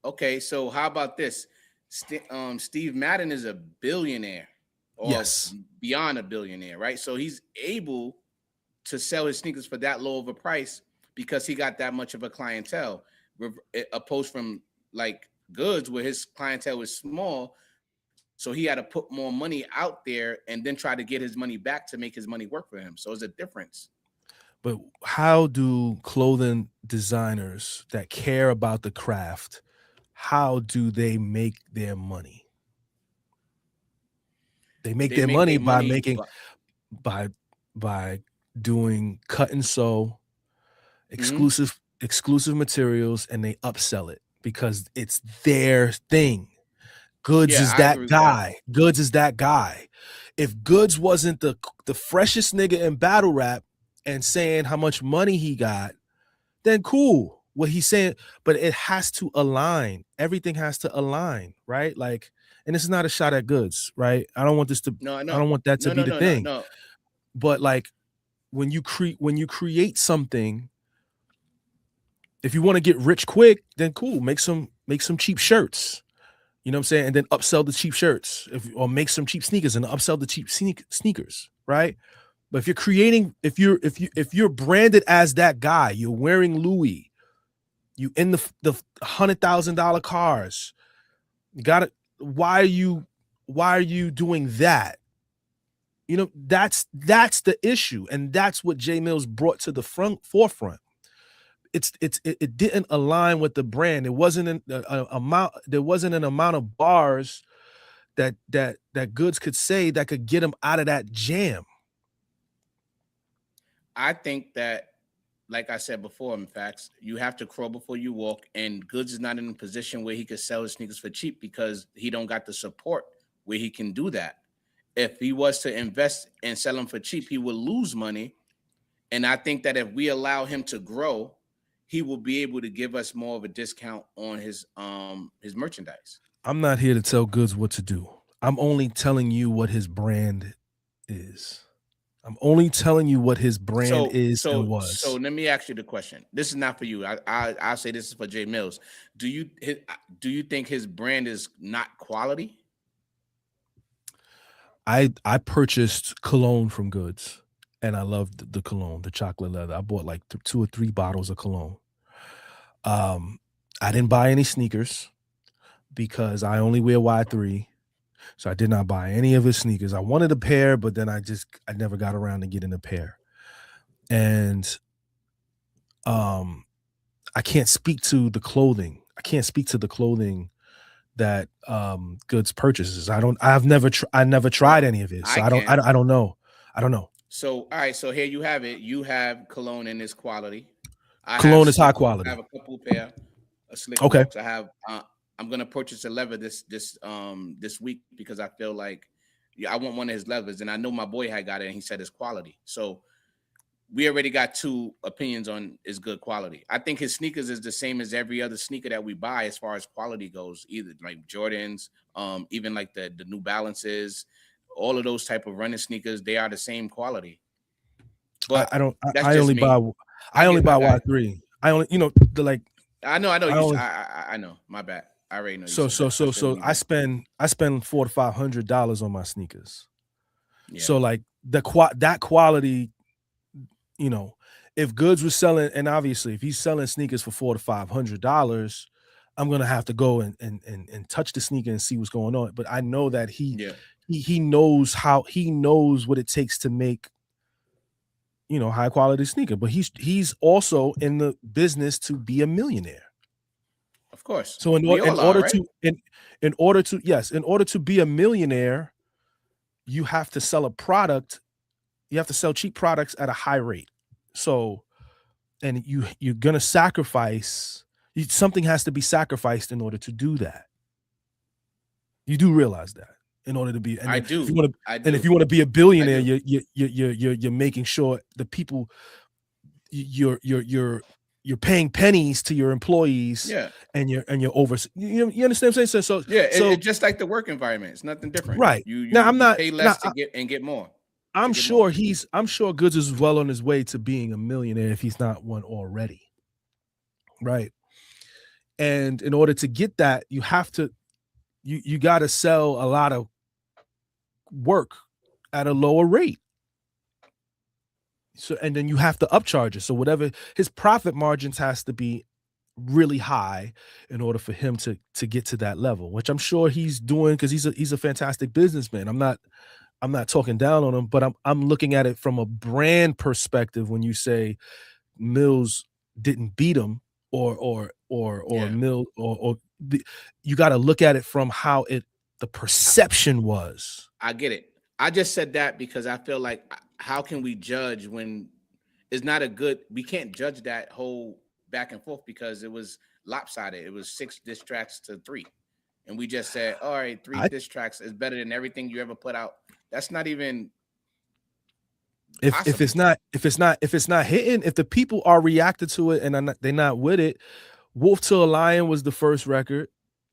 Okay, so how about this? Steve Madden is a billionaire, or yes, beyond a billionaire, right? So he's able to sell his sneakers for that low of a price because he got that much of a clientele, opposed from like Goods where his clientele was small. So he had to put more money out there and then try to get his money back to make his money work for him. So it's a difference. But how do clothing designers that care about the craft, how do they make their money? They make their money by doing cut and sew, exclusive materials, and they upsell it because it's their thing. Goods Yeah, is I that agree with that. guy. Goods is that guy. If Goods wasn't the freshest nigga in battle rap and saying how much money he got, then cool. What he's saying, but it has to align. Everything has to align, right? Like, and this is not a shot at Goods, right? I don't want No, I don't want that to no, be no, the no, no, thing. no. But like when you create something, if you want to get rich quick, then cool. Make some cheap shirts. You know what I'm saying? And then upsell the cheap shirts, or make some cheap sneakers and upsell the cheap sneakers, right? But if you're creating, if you're branded as that guy, you're wearing Louis, you in the $100,000 cars, you got it. Why are you doing that? You know, that's the issue, and that's what Jae Millz brought to the forefront. It didn't align with the brand. It wasn't an amount. There wasn't an amount of bars that Goods could say that could get him out of that jam. I think that, like I said before, in facts, you have to crawl before you walk, and Goods is not in a position where he could sell his sneakers for cheap because he don't got the support where he can do that. If he was to invest and sell them for cheap, he would lose money. And I think that if we allow him to grow, he will be able to give us more of a discount on his merchandise. I'm not here to tell Goods what to do. I'm only telling you what his brand is. I'm only telling you what his brand is and was. So let me ask you the question. This is not for you. I'll say this is for Jae Millz. Do you think his brand is not quality? I purchased cologne from Goods, and I loved the cologne, the chocolate leather. I bought like 2 or 3 bottles of cologne. I didn't buy any sneakers because I only wear Y3. So I did not buy any of his sneakers. I wanted a pair, but then I never got around to getting a pair. And I can't speak to the clothing. I can't speak to the clothing that Goods purchases. I never tried any of it. So I don't know. I don't know. So all right, so here you have it. You have cologne in this quality. Cologne is high quality. I have a couple pair of slick okay. walks. I have I'm gonna purchase a leather this week because I feel like I want one of his levers, and I know my boy had got it and he said it's quality. So we already got 2 opinions on is good quality. I think his sneakers is the same as every other sneaker that we buy as far as quality goes, either like Jordans, even like the New Balances, all of those type of running sneakers, they are the same quality. But I only buy Y3. I only, I know. My bad. I already know. So I spend $400 to $500 on my sneakers. Yeah. So like that quality, if Goods was selling, and obviously if he's selling sneakers for $400 to $500, I'm gonna have to go and touch the sneaker and see what's going on. But I know that he knows what it takes to make high quality sneaker. But he's also in the business to be a millionaire. Of course. So in order to be a millionaire, you have to sell a product. You have to sell cheap products at a high rate. So, and you're gonna sacrifice. Something has to be sacrificed in order to do that. You do realize that in order to be. And I do. If you want to be a billionaire, you're making sure the people you're paying pennies to your employees, and you're over. You understand what I'm saying? So it's just like the work environment. It's nothing different, right? You pay less to get more. I'm sure Goods is well on his way to being a millionaire if he's not one already, right? And in order to get that, you have to you got to sell a lot of work at a lower rate. So, and then you have to upcharge it. So whatever his profit margins has to be really high in order for him to get to that level, which I'm sure he's doing because he's a fantastic businessman. I'm not talking down on him, but I'm looking at it from a brand perspective. When you say Millz didn't beat him or Millz you got to look at it from how the perception was. I get it. I just said that because I feel like how can we judge when it's not a good? We can't judge that whole back and forth because it was lopsided. It was 6 diss tracks to 3, and we just said, all right, 3 I diss tracks is better than everything you ever put out. That's not even if possible. if it's not hitting, if the people are reacted to it and they're not with it. Wolf to a Lion was the first record.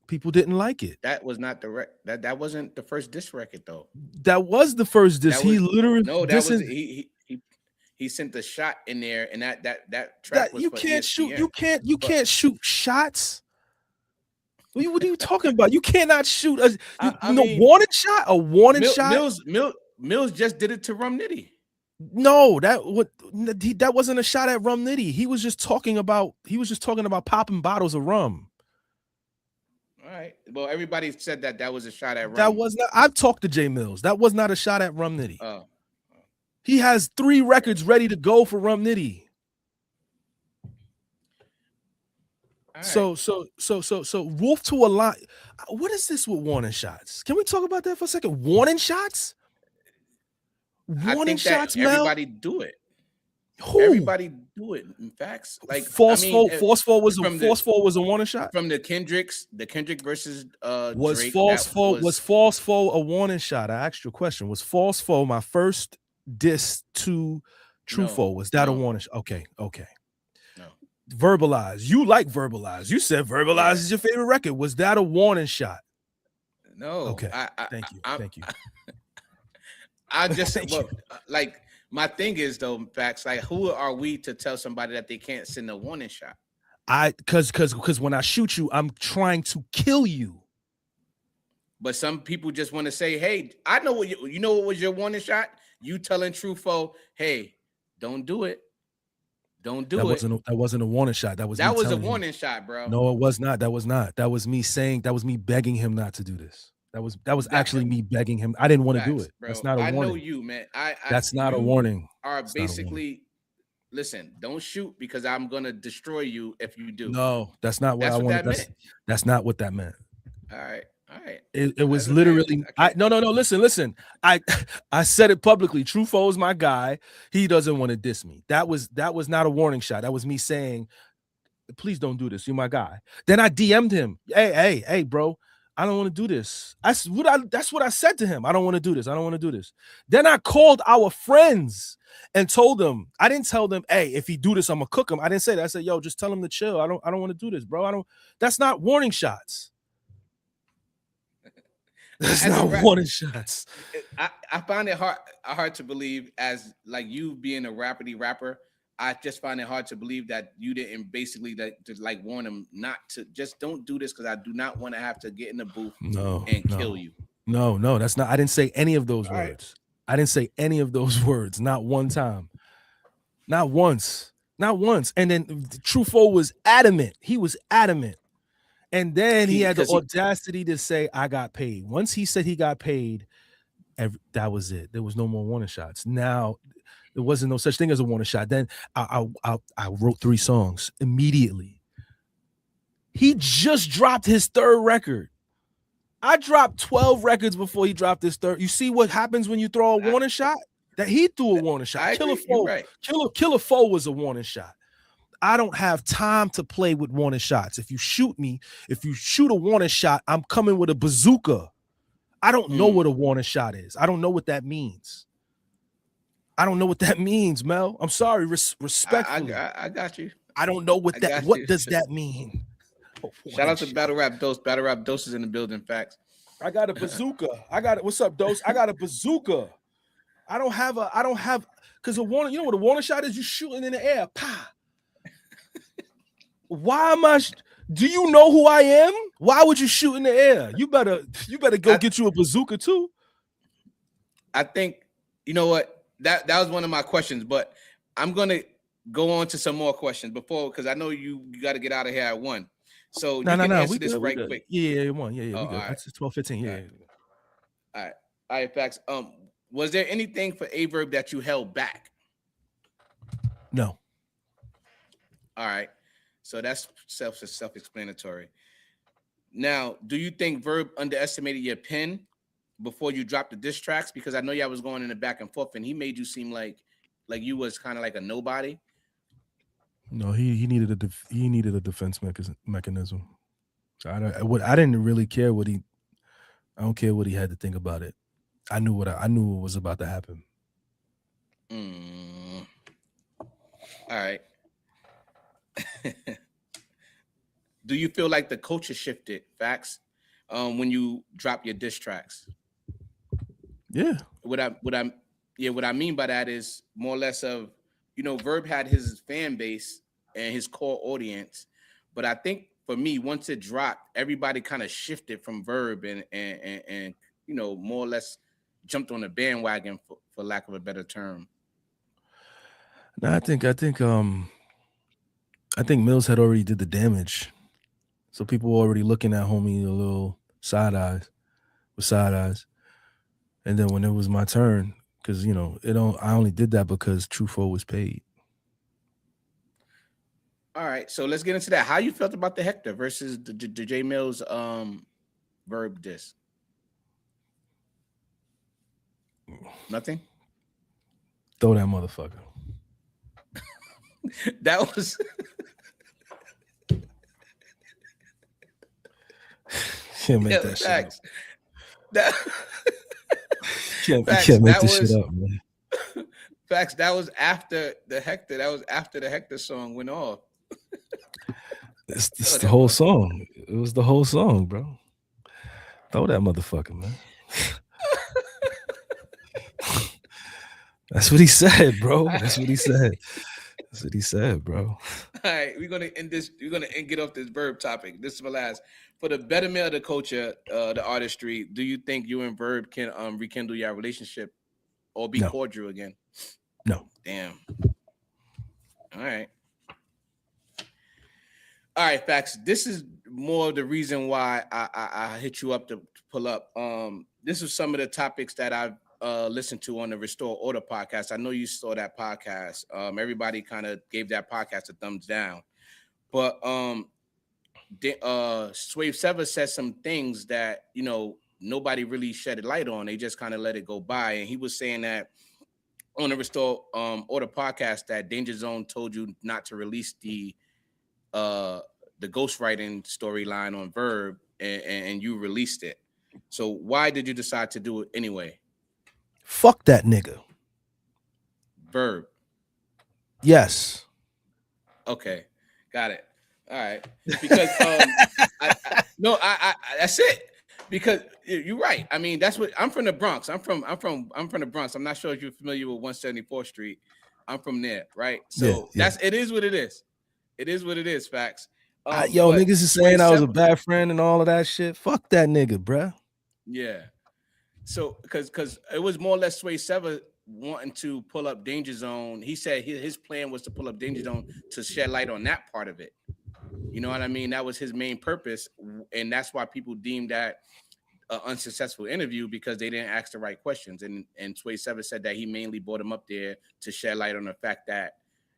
People didn't like it. That was not the that wasn't the first diss record though. That was the first diss. That was He literally no, that was he sent the shot in there, and that track that was you for can't ESPN. shoot. You But can't shoot shots. What are you talking about? You cannot shoot a I mean, warning shot. A warning shot. Millz just did it to Rum Nitty. No, that wasn't a shot at Rum Nitty. He was just talking about popping bottles of rum. All right. Well, everybody said that was a shot at Rum. That was not. I've talked to Jae Millz. That was not a shot at Rum Nitty. Oh. He has 3 records ready to go for Rum Nitty. Right. So Wolf to a Lion. What is this with warning shots? Can we talk about that for a second? Warning shots? Warning shots, Mel? Everybody do it. Who? Everybody do it. In facts, like Forceful was a warning shot from the Kendrick versus was Drake, was Forceful a warning shot? I asked you a question. Was Forceful my first diss to Truthful? Was that a warning shot? Okay. No. Verbalize. You like Verbalize. You said Verbalize is your favorite record. Was that a warning shot? No. Okay. Thank you. I just look like my thing is though, facts. Like, who are we to tell somebody that they can't send a warning shot? Because when I shoot you, I'm trying to kill you. But some people just want to say, "Hey, I know what you know. What was your warning shot? You telling Truthful, hey, don't do it. Don't do it." That wasn't a warning shot. That was a warning shot, bro. No, it was not. That was not. That was me saying. That was me begging him not to do this. That was actually me begging him. I didn't want to do it. Bro. That's not a warning. I know you, man. That's not a warning. Are basically, listen, don't shoot because I'm gonna destroy you if you do. No, that's not what I wanted. That's not what that meant. All right. It was literally. No. Listen. I said it publicly. Truthful is my guy. He doesn't want to diss me. That was not a warning shot. That was me saying, please don't do this. You're my guy. Then I DM'd him. Hey, bro. I don't want to do this. That's what I said to him. I don't want to do this. I don't want to do this. Then I called our friends and told them. I didn't tell them, hey, if he do this, I'm gonna cook him. I didn't say that. I said, yo, just tell him to chill. I don't want to do this, bro. That's not warning shots. That's not warning shots. I find it hard to believe, as like you being a rapper. I just find it hard to believe that you didn't basically like warn him not to just don't do this because I do not want to have to get in the booth and kill you. No, that's not. I didn't say any of those words. Right. I didn't say any of those words. Not one time. Not once. And then Truthful was adamant. He was adamant. And then he had the audacity to say, I got paid. Once he said he got paid, that was it. There was no more warning shots. Now, there wasn't no such thing as a warning shot. Then I wrote 3 songs immediately. He just dropped his 3rd record. I dropped 12 records before he dropped his 3rd. You see what happens when you throw a warning shot? That he threw a warning shot. Killer Foe was a warning shot. I don't have time to play with warning shots. If you shoot a warning shot, I'm coming with a bazooka. I don't know what a warning shot is. I don't know what that means. I don't know what that means, Mel. I'm sorry, respectfully. I got you. I don't know what that. What does that mean? Shout out to Battle Rap Dose. Battle Rap Dose is in the building. Facts. I got a bazooka. What's up, Dose? I got a bazooka. I don't have because a warning. You know what a warning shot is? You shooting in the air. Pa. Why am I? Do you know who I am? Why would you shoot in the air? You better go get you a bazooka too. I think you know what. That was one of my questions, but I'm gonna go on to some more questions because I know you got to get out of here at 1. So answer this right quick. Yeah, 1. Yeah, we good. Right. That's 12:15. Yeah. All right, Facts. Was there anything for Averb that you held back? No. All right. So that's self-explanatory. Now, do you think Verb underestimated your pen before you dropped the diss tracks? Because I know y'all was going in the back and forth, and he made you seem like you was kind of like a nobody. No, he needed a defense mechanism. So I didn't really care I don't care what he had to think about it. I knew what was about to happen. All right. Do you feel like the culture shifted, Factz, when you drop your diss tracks? Yeah. What I mean by that is more or less of, Verb had his fan base and his core audience, but I think for me, once it dropped, everybody kind of shifted from Verb and more or less jumped on the bandwagon, for lack of a better term. No, I think Millz had already did the damage. So people were already looking at homie a little side eyes. And then when it was my turn, because I only did that because Truffaut was paid. All right, so let's get into that. How you felt about the Hector versus the Jae Millz Verb diss? Nothing. Throw that motherfucker. That was can't make that shit up. Can't make this shit up, man. Factz, that was after the Hector. That was after the Hector song went off. It's the whole song. It was the whole song, bro. Throw that motherfucker, man. That's what he said, bro. That's what he said, bro. All right, we're gonna end this. We're gonna get off this Verb topic. This is my last. For the betterment of the culture, the artistry, do you think you and Verb can rekindle your relationship or be cordial again? No. Damn. All right. All right, Factz. This is more the reason why I hit you up to pull up. This is some of the topics that I've listened to on the Restore Order podcast. I know you saw that podcast. Everybody kind of gave that podcast a thumbs down, but Swave Sever said some things that nobody really shed a light on. They just kind of let it go by, and he was saying that on the Restore Order podcast that Danger Zone told you not to release the ghostwriting storyline on Verb, and you released it. So why did you decide to do it anyway? Fuck that nigga. Verb. Yes. Okay, got it. All right, because that's it. Because you're right. I mean, that's what I'm from the Bronx. I'm from the Bronx. I'm not sure if you're familiar with 174th Street. I'm from there, right? So it is what it is. It is what it is. Facts. Niggas is saying I was a bad friend and all of that shit. Fuck that nigga, bruh. Yeah. So because it was more or less Sway Sever wanting to pull up Danger Zone. He said his plan was to pull up Danger Zone to shed light on that part of it. You know what I mean? That was his main purpose, and that's why people deemed that an unsuccessful interview, because they didn't ask the right questions. And Sway Sever said that he mainly brought him up there to shed light on the fact that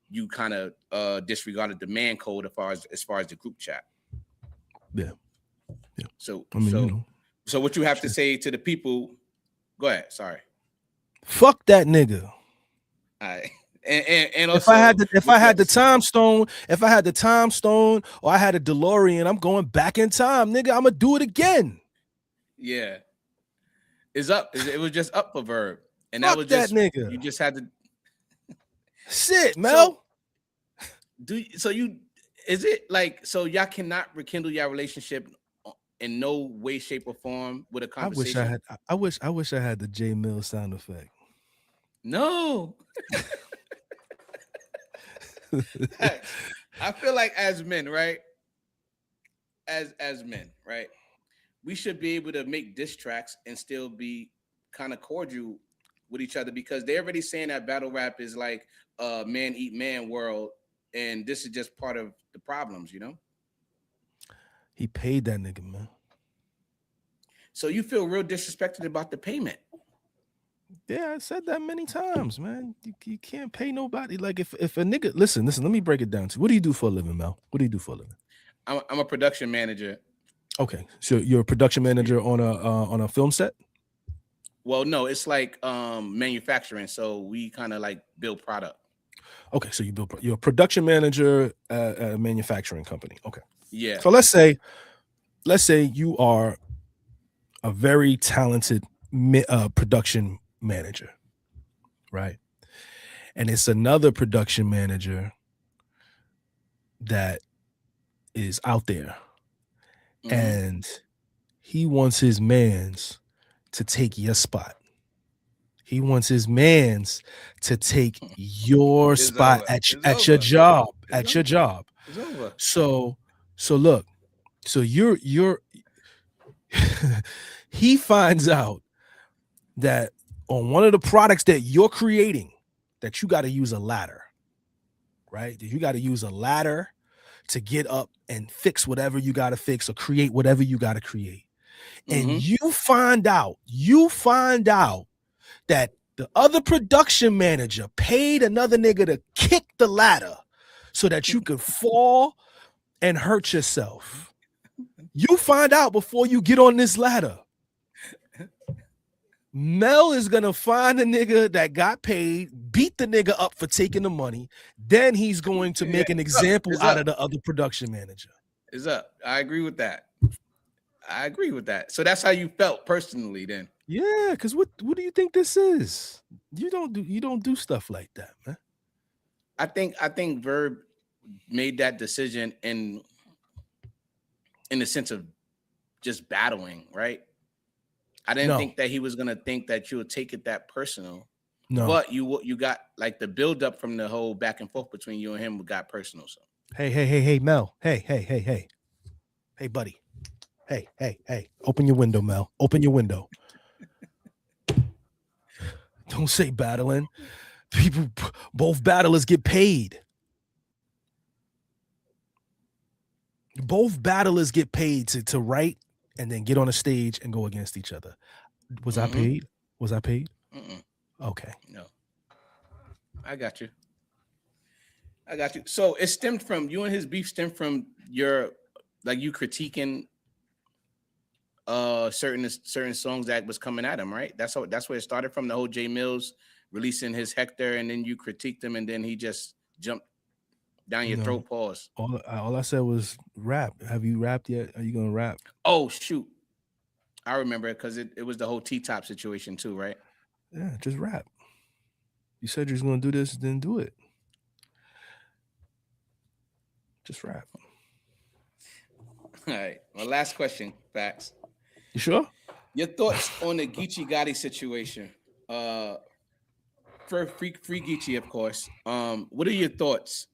you kind of disregarded the man code as far as the group chat. Yeah. So so what you have to say to the people? Go ahead. Sorry. Fuck that nigga. All right. And also, if I had the time stone, or I had a DeLorean, I'm going back in time, nigga. I'm gonna do it again. Yeah, it's up. It was just up for Verb, and Fuck that was just that nigga. You just had to sit, Mel. So y'all cannot rekindle your relationship in no way, shape, or form with a conversation? I wish I had the Jae Millz sound effect. No. I feel like as men, right? As men, right? We should be able to make diss tracks and still be kind of cordial with each other, because they're already saying that battle rap is like a man eat man world, and this is just part of the problems, He paid that nigga, man. So you feel real disrespected about the payment? Yeah, I said that many times, man. You can't pay nobody. Like if a nigga, listen, let me break it down to you. What do you do for a living, Mel? What do you do for a living? I'm a production manager. Okay, so you're a production manager on a film set? Well, no, it's like manufacturing. So we kind of like build product. Okay, so you're a production manager at a manufacturing company. Okay, Yeah. so let's say you are a very talented production manager, right? And it's another production manager that is out there, and he wants his mans to take your spot. He wants his mans to take your It's spot over. at It's your over. job. It's Your over. job. It's over. So look. So you're he finds out that on one of the products that you're creating, that you got to use a ladder, right? That you got to use a ladder to get up and fix whatever you got to fix or create whatever you got to create. And you find out that the other production manager paid another nigga to kick the ladder so that you could fall and hurt yourself. You find out before you get on this ladder. Mel is gonna find a nigga that got paid, beat the nigga up for taking the money. Then he's going to make an example out of the other production manager. Is up. I agree with that. So that's how you felt personally then. Yeah, because what do you think this is? You don't do stuff like that, man. I think Verb made that decision in the sense of just battling, right? I didn't think that he was gonna think that you would take it that personal. No, but you got like the build up from the whole back and forth between you and him got personal. So hey, Mel, hey, buddy, hey, open your window, Mel, open your window. Don't say battling. People, both battlers get paid. Both battlers get paid to write and then get on a stage and go against each other. Was I paid? Okay. No. I got you. So it stemmed from you and his beef stemmed from your like you critiquing certain songs that was coming at him, right? That's where it started from, the whole Jae Millz releasing his Hector, and then you critiqued him, and then he just jumped down your throat. Pause. All I said was rap. Have you rapped yet? Are you gonna rap? Oh shoot, I remember it because it was the whole T-Top situation too, right? Yeah, just rap. You said you was gonna do this, then do it. Just rap. All right. My last question, Factz. You sure? Your thoughts on the Geechee Gotti situation? For free Geechee, of course. What are your thoughts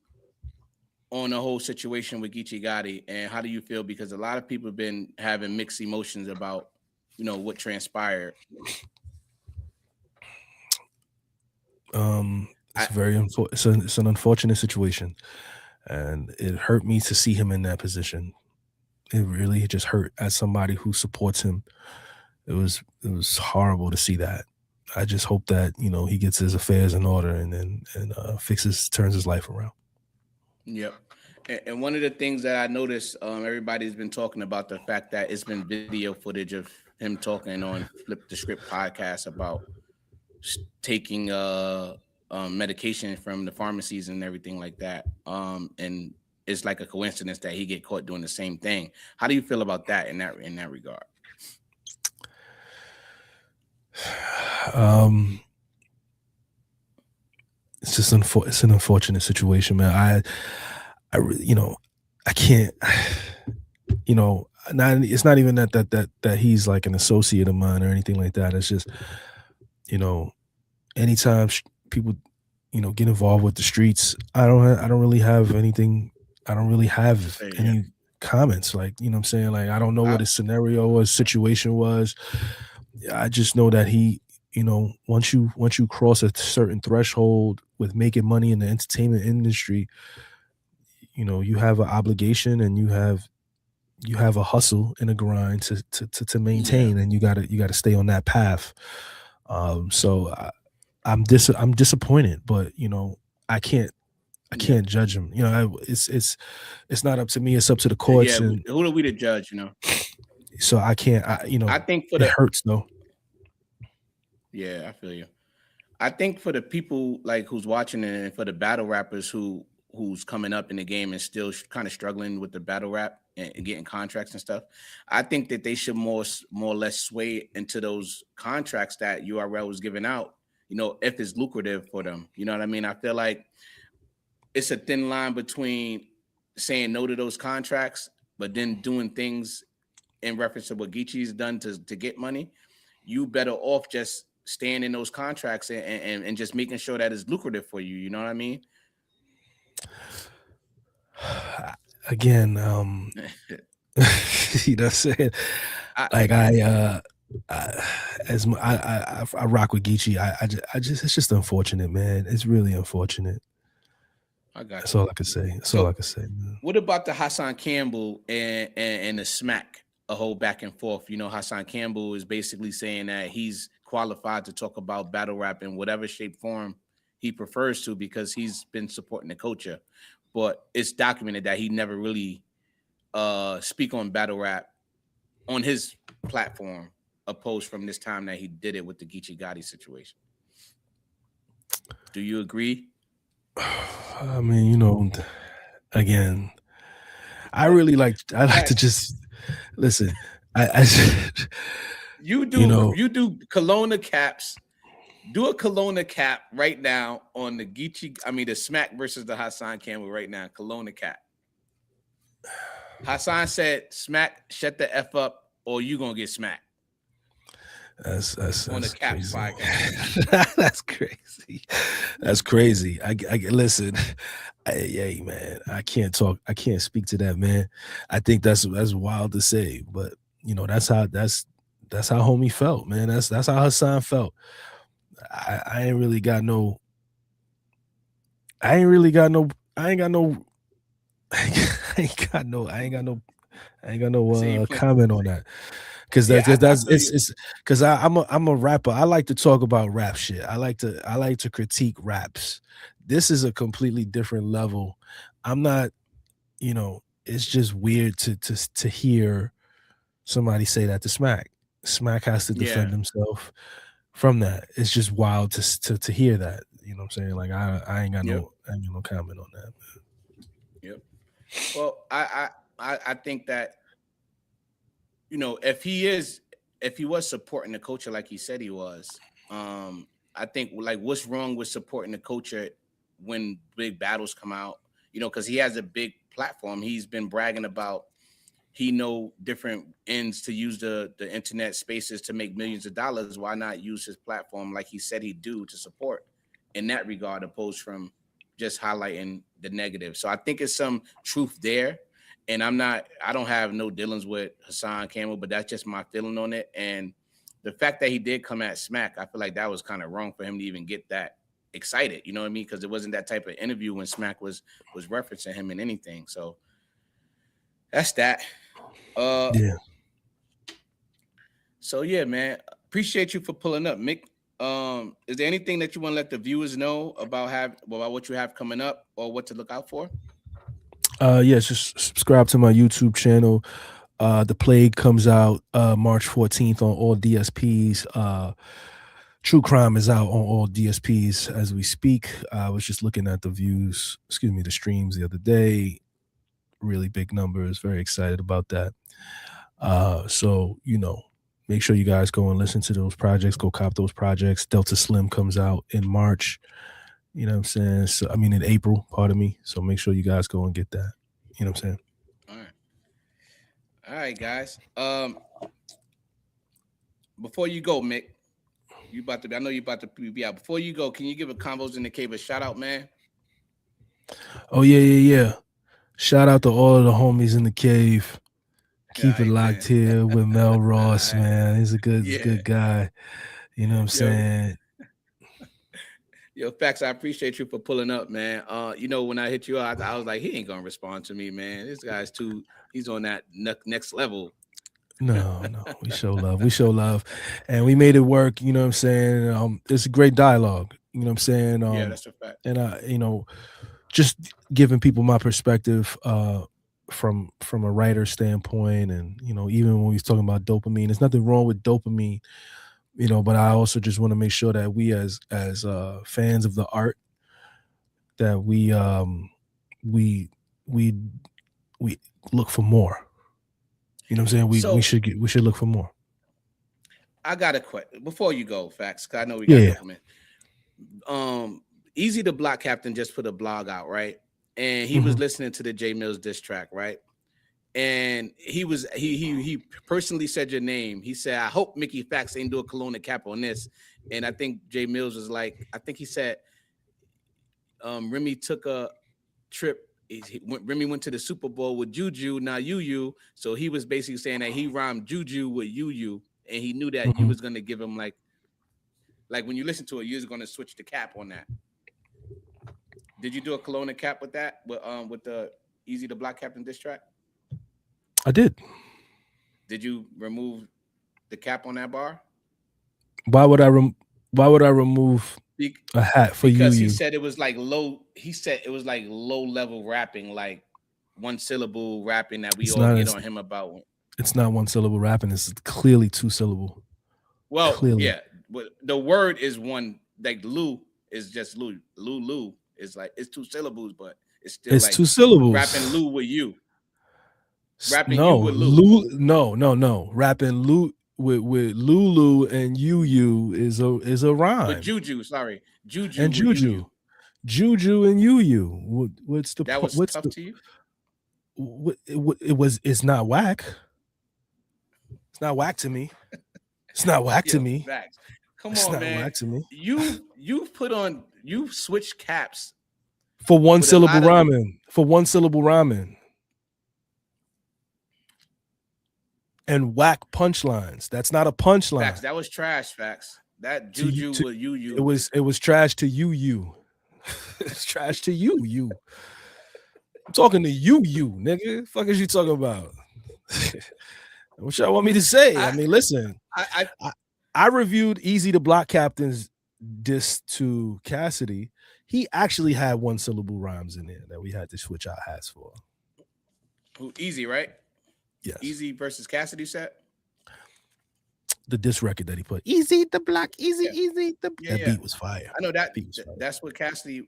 on the whole situation with Geechee Gotti, and how do you feel? Because a lot of people have been having mixed emotions about, what transpired. It's an unfortunate situation, and it hurt me to see him in that position. It really just hurt as somebody who supports him. It was horrible to see that. I just hope that he gets his affairs in order and turns his life around. Yep. And one of the things that I noticed, everybody's been talking about the fact that it's been video footage of him talking on Flip the Script podcast about taking medication from the pharmacies and everything like that. And it's like a coincidence that he get caught doing the same thing. How do you feel about that in that regard? It's just it's an unfortunate situation, man. I can't, it's not even that he's like an associate of mine or anything like that. It's just, anytime people, get involved with the streets, I don't really have anything. I don't really have any comments. Like, what I'm saying? Like, I don't know what his scenario or his situation was. I just know that he, once you cross a certain threshold with making money in the entertainment industry, you have an obligation and you have a hustle and a grind to maintain, and you gotta stay on that path. So I'm disappointed, but I can't judge him. It's not up to me. It's up to the courts. Yeah, who are we to judge? So I can't. I think it hurts though. Yeah, I feel you. I think for the people like who's watching it and for the battle rappers who's coming up in the game and still kind of struggling with the battle rap and getting contracts and stuff, I think that they should more or less sway into those contracts that URL was giving out. You know, if it's lucrative for them. You know what I mean? I feel like it's a thin line between saying no to those contracts, but then doing things in reference to what Geechee's done to get money. You better off just staying in those contracts and just making sure that it's lucrative for you. You know what I mean? Again, you know what I'm saying? I, Like I rock with Geechee. I just it's just unfortunate, man. It's really unfortunate. I got That's you. all I can say. That's all So I can say, man. what about the Hassan Campbell and the smack? A whole back and forth. You know, Hassan Campbell is basically saying that he's qualified to talk about battle rap in whatever shape form he prefers to because he's been supporting the culture. But it's documented that he never really speak on battle rap on his platform, opposed from this time that he did it with the Geechee Gotti situation. Do you agree? I mean, you know, again, I like to just listen. I You you know, do Kelowna caps. Do a Kelowna cap right now on the the Smack versus the Hassan Campbell right now. Kelowna cap. Hassan said, "Smack, shut the f up, or you gonna get smacked." that's On the Caps crazy. podcast. That's crazy. That's crazy. I listen. Hey man, I can't talk. I can't speak to that, man. I think that's wild to say, but you know that's how homie felt, man. That's how Hassan felt. I ain't really got no. I ain't really got no. I ain't got no. I ain't got no. I ain't got no. I ain't got So you no put, comment on that. Because yeah, that's feel you. it's because I'm a rapper. I like to talk about rap shit. I like to critique raps. This is a completely different level. I'm not, you know, it's just weird to hear somebody say that to Smack. Smack has to defend Yeah, himself from that. It's just wild to hear that. You know what I'm saying? Like I ain't got yep, no comment on that. yep. Well, I think that if he was supporting the culture like he said he was, I think like what's wrong with supporting the culture when big battles come out? You know, because he has a big platform. He's been bragging about he know different ends to use the internet spaces to make millions of dollars. Why not use his platform like he said he'd do to support in that regard, opposed from just highlighting the negative? So I think it's some truth there. And I don't have no dealings with Hassan Campbell, but that's just my feeling on it. And the fact that he did come at Smack, I feel like that was kind of wrong for him to even get that excited. You know what I mean? Because it wasn't that type of interview when Smack was referencing him in anything. So that's that. Yeah. So yeah, man. Appreciate you for pulling up, Mick. Is there anything that you want to let the viewers know about what you have coming up or what to look out for? Yeah, just subscribe to my YouTube channel. The Plague comes out March 14th on all DSPs. True Crime is out on all DSPs as we speak. I was just looking at the streams the other day. Really big numbers. Very excited about that. So, you know, make sure you guys go and listen to those projects. Go cop those projects. Delta Slim comes out in March. You know what I'm saying? So, I mean, in April, pardon me. So make sure you guys go and get that. You know what I'm saying? All right, guys. Before you go, Mick, I know you about to be out. Before you go, can you give a Combos in the Cave a shout out, man? Oh, yeah. Shout out to all of the homies in the cave. Keep it locked here with Mel Ross, man. He's a good guy. You know what I'm saying? Yo, Factz, I appreciate you for pulling up, man. You know, when I hit you out, I was like, he ain't gonna respond to me, man. This guy's he's on that next level. No, we show love. And we made it work, you know what I'm saying? It's a great dialogue, you know what I'm saying? Yeah, that's a fact. And you know, just giving people my perspective from a writer standpoint. And, you know, even when we was talking about dopamine, there's nothing wrong with dopamine, But I also just want to make sure that we as fans of the art, that we we look for more. You know what I'm saying? We should look for more. I got a question before you go, Factz, because I know we got Yeah. dopamine. Easy the Block Captain just put a blog out, right? And he was listening to the Jae Millz diss track, right? And he personally said your name. He said, I hope Mickey Factz ain't do a Kelowna cap on this. And I think Jae Millz was like, I think he said Remy took a trip. Remy went to the Super Bowl with Juju, now you. So he was basically saying that he rhymed Juju with you, and he knew that you was gonna give him like when you listen to it, you was gonna switch the cap on that. Did you do a Kelowna cap with that? With the Easy the Block Captain diss track? I did. Did you remove the cap on that bar? Why would I remove a hat for because you? He said it was like low. He said it was like low level rapping, like one syllable rapping that we all get on him about. It's not one syllable rapping. It's clearly two syllable. Well, clearly. Yeah, but the word is one. Like Lou is just Lou. Lou is like it's two syllables, but it's still like two syllables. Rapping Lou with you. Rapping you with Lou. No. Rapping Lou with Lulu and you is a rhyme. With Juju, sorry. Juju and Juju. Juju and you. What's the that was what's tough the, to you? It's not whack. It's not whack to me. It's not whack to me. Facts. Come it's on, not man. Whack to me. You've switched caps for one syllable rhyming. For one syllable rhyming. And whack punchlines. That's not a punchline. Facts. That was trash, Facts. That Juju with you. It was trash to you. It's trash to you. I'm talking to you, nigga. The fuck is you talking about? What y'all want me to say? I mean, listen. I reviewed Easy the Block Captain's diss to Cassidy. He actually had one syllable rhymes in there that we had to switch out hats for. Easy, right? Yes. Easy versus Cassidy set. The diss record that he put. Easy the Block, easy. That beat was fire. I know that. That's what Cassidy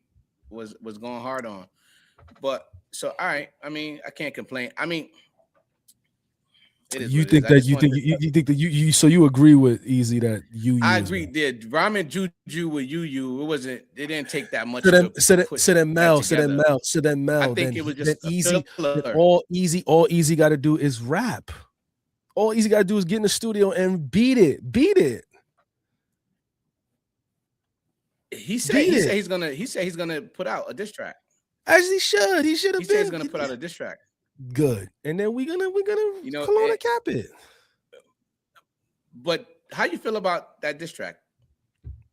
was going hard on. But so all right. I mean, I can't complain. I mean, you think that so you agree with Easy that you I agree. Did rhyming Juju with you? It didn't take that much. So then Mel. I think it was just Easy. All Easy got to do is rap. All Easy got to do is get in the studio and beat it. He said he's gonna put out a diss track. As he should. He should have been. He said he's gonna put out a diss track. Good. And then we're gonna Kelowna cap it. But how you feel about that diss track?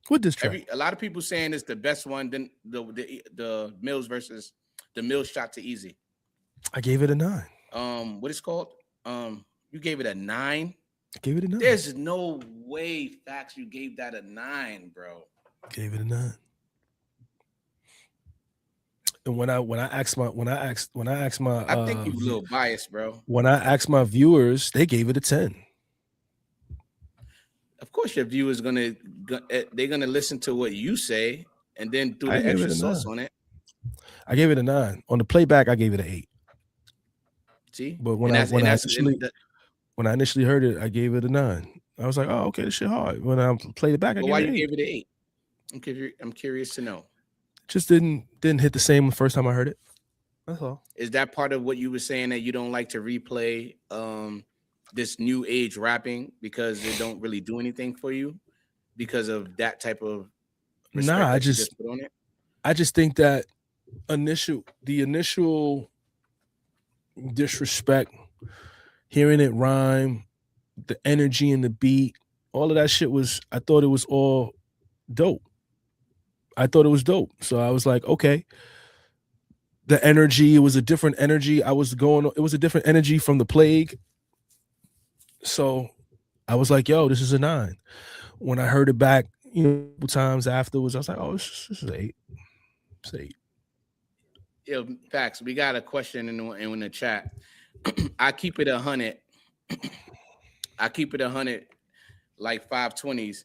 What diss track? A lot of people saying it's the best one. Then the Millz versus the Millz shot to Easy. I gave it a 9. What is called? You gave it a 9. I gave it a 9. There's no way, Factz, you gave that a 9, bro. Gave it a 9. And when I asked my I think you're a little biased, bro. When I asked my viewers, they gave it a 10. Of course, your viewers they're gonna listen to what you say and then do the extra sauce on it. I gave it a 9. On the playback, I gave it an 8. See, but when I initially heard it, I gave it a 9. I was like, oh, okay, this shit hard. When I played it back, why you gave it an 8? I'm curious to know. Just didn't hit the same the first time I heard it. That's all. Is that part of what you were saying, that you don't like to replay this new age rapping because it don't really do anything for you because of that type of respect? Nah, I just think that the initial disrespect, hearing it rhyme, the energy in the beat, all of that shit I thought it was all dope. So I was like, okay. The energy, it was a different energy. It was a different energy from the Plague. So I was like, yo, this is a 9. When I heard it back, times afterwards, I was like, oh, this is an 8. It's 8. Yo, Factz, we got a question in the chat. I keep it 100. like 520s,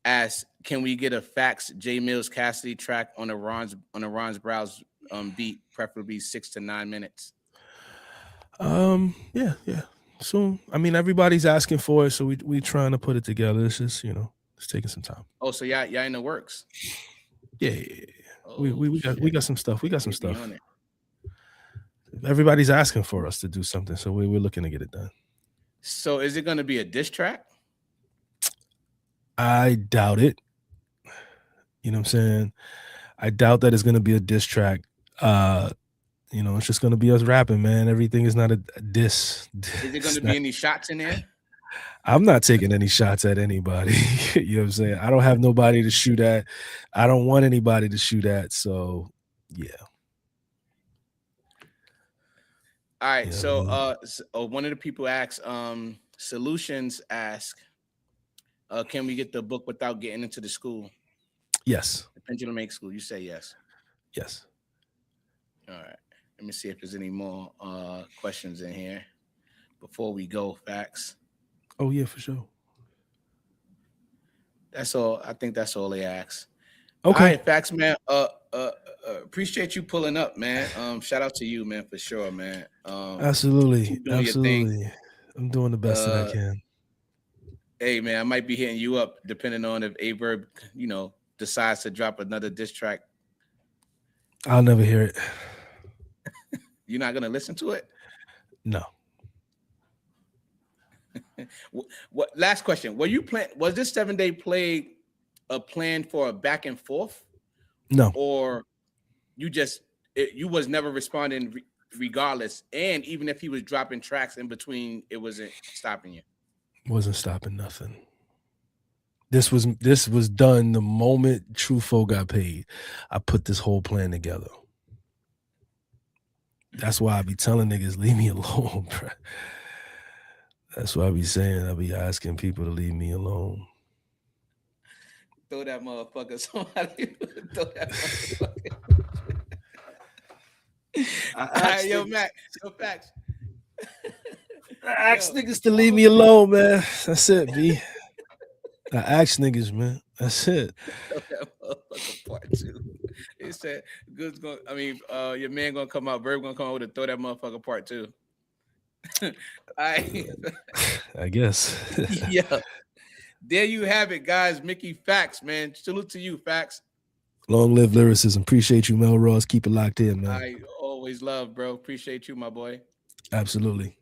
asks, can we get a Factz Jae Millz Cassidy track on a Ron's Browse beat, preferably 6 to 9 minutes? Yeah. So I mean, everybody's asking for it, so we trying to put it together. It's just, it's taking some time. Oh, so y'all in the works? Yeah. Oh, We got some stuff. We got some Get me stuff. on it. Everybody's asking for us to do something, so we're looking to get it done. So is it going to be a diss track? I doubt it. You know what I'm saying? I doubt that it's going to be a diss track. It's just going to be us rapping, man. Everything is not a diss. Is there going to be any shots in there? I'm not taking any shots at anybody. You know what I'm saying? I don't have nobody to shoot at. I don't want anybody to shoot at. So, yeah. All right. So one of the people asked, Solutions ask, can we get the book without getting into the school? Yes. The Pendulum Make School. You say yes. Yes. All right. Let me see if there's any more questions in here before we go. Factz. Oh, yeah, for sure. That's all. I think that's all they ask. Okay. All right, Factz, man. Appreciate you pulling up, man. Shout out to you, man, for sure, man. Absolutely. I'm doing the best that I can. Hey, man, I might be hitting you up depending on if Averb, decides to drop another diss track. I'll never hear it. You're not gonna listen to it? No. What? Last question. Was this 7-day play a plan for a back and forth? No. Or you was never responding regardless, and even if he was dropping tracks in between, it wasn't stopping you? Wasn't stopping nothing. This was done the moment Trufo got paid. I put this whole plan together. That's why I be telling niggas, leave me alone, bro. That's why I be saying, I be asking people to leave me alone. Throw that motherfucker, somebody. Throw that motherfucker. All right, yo, Mac. Yo, Factz. I ask niggas to leave me alone, man. That's it, B. I ask niggas, man. That's it. Throw that motherfucker part 2. He said, your man gonna come out, Verb gonna come out with a throw that motherfucker part 2. All right. I guess. Yeah. There you have it, guys. Mickey Factz, man. Salute to you, Factz. Long live lyricism. Appreciate you, Melrose. Keep it locked in, man. I always love, bro. Appreciate you, my boy. Absolutely.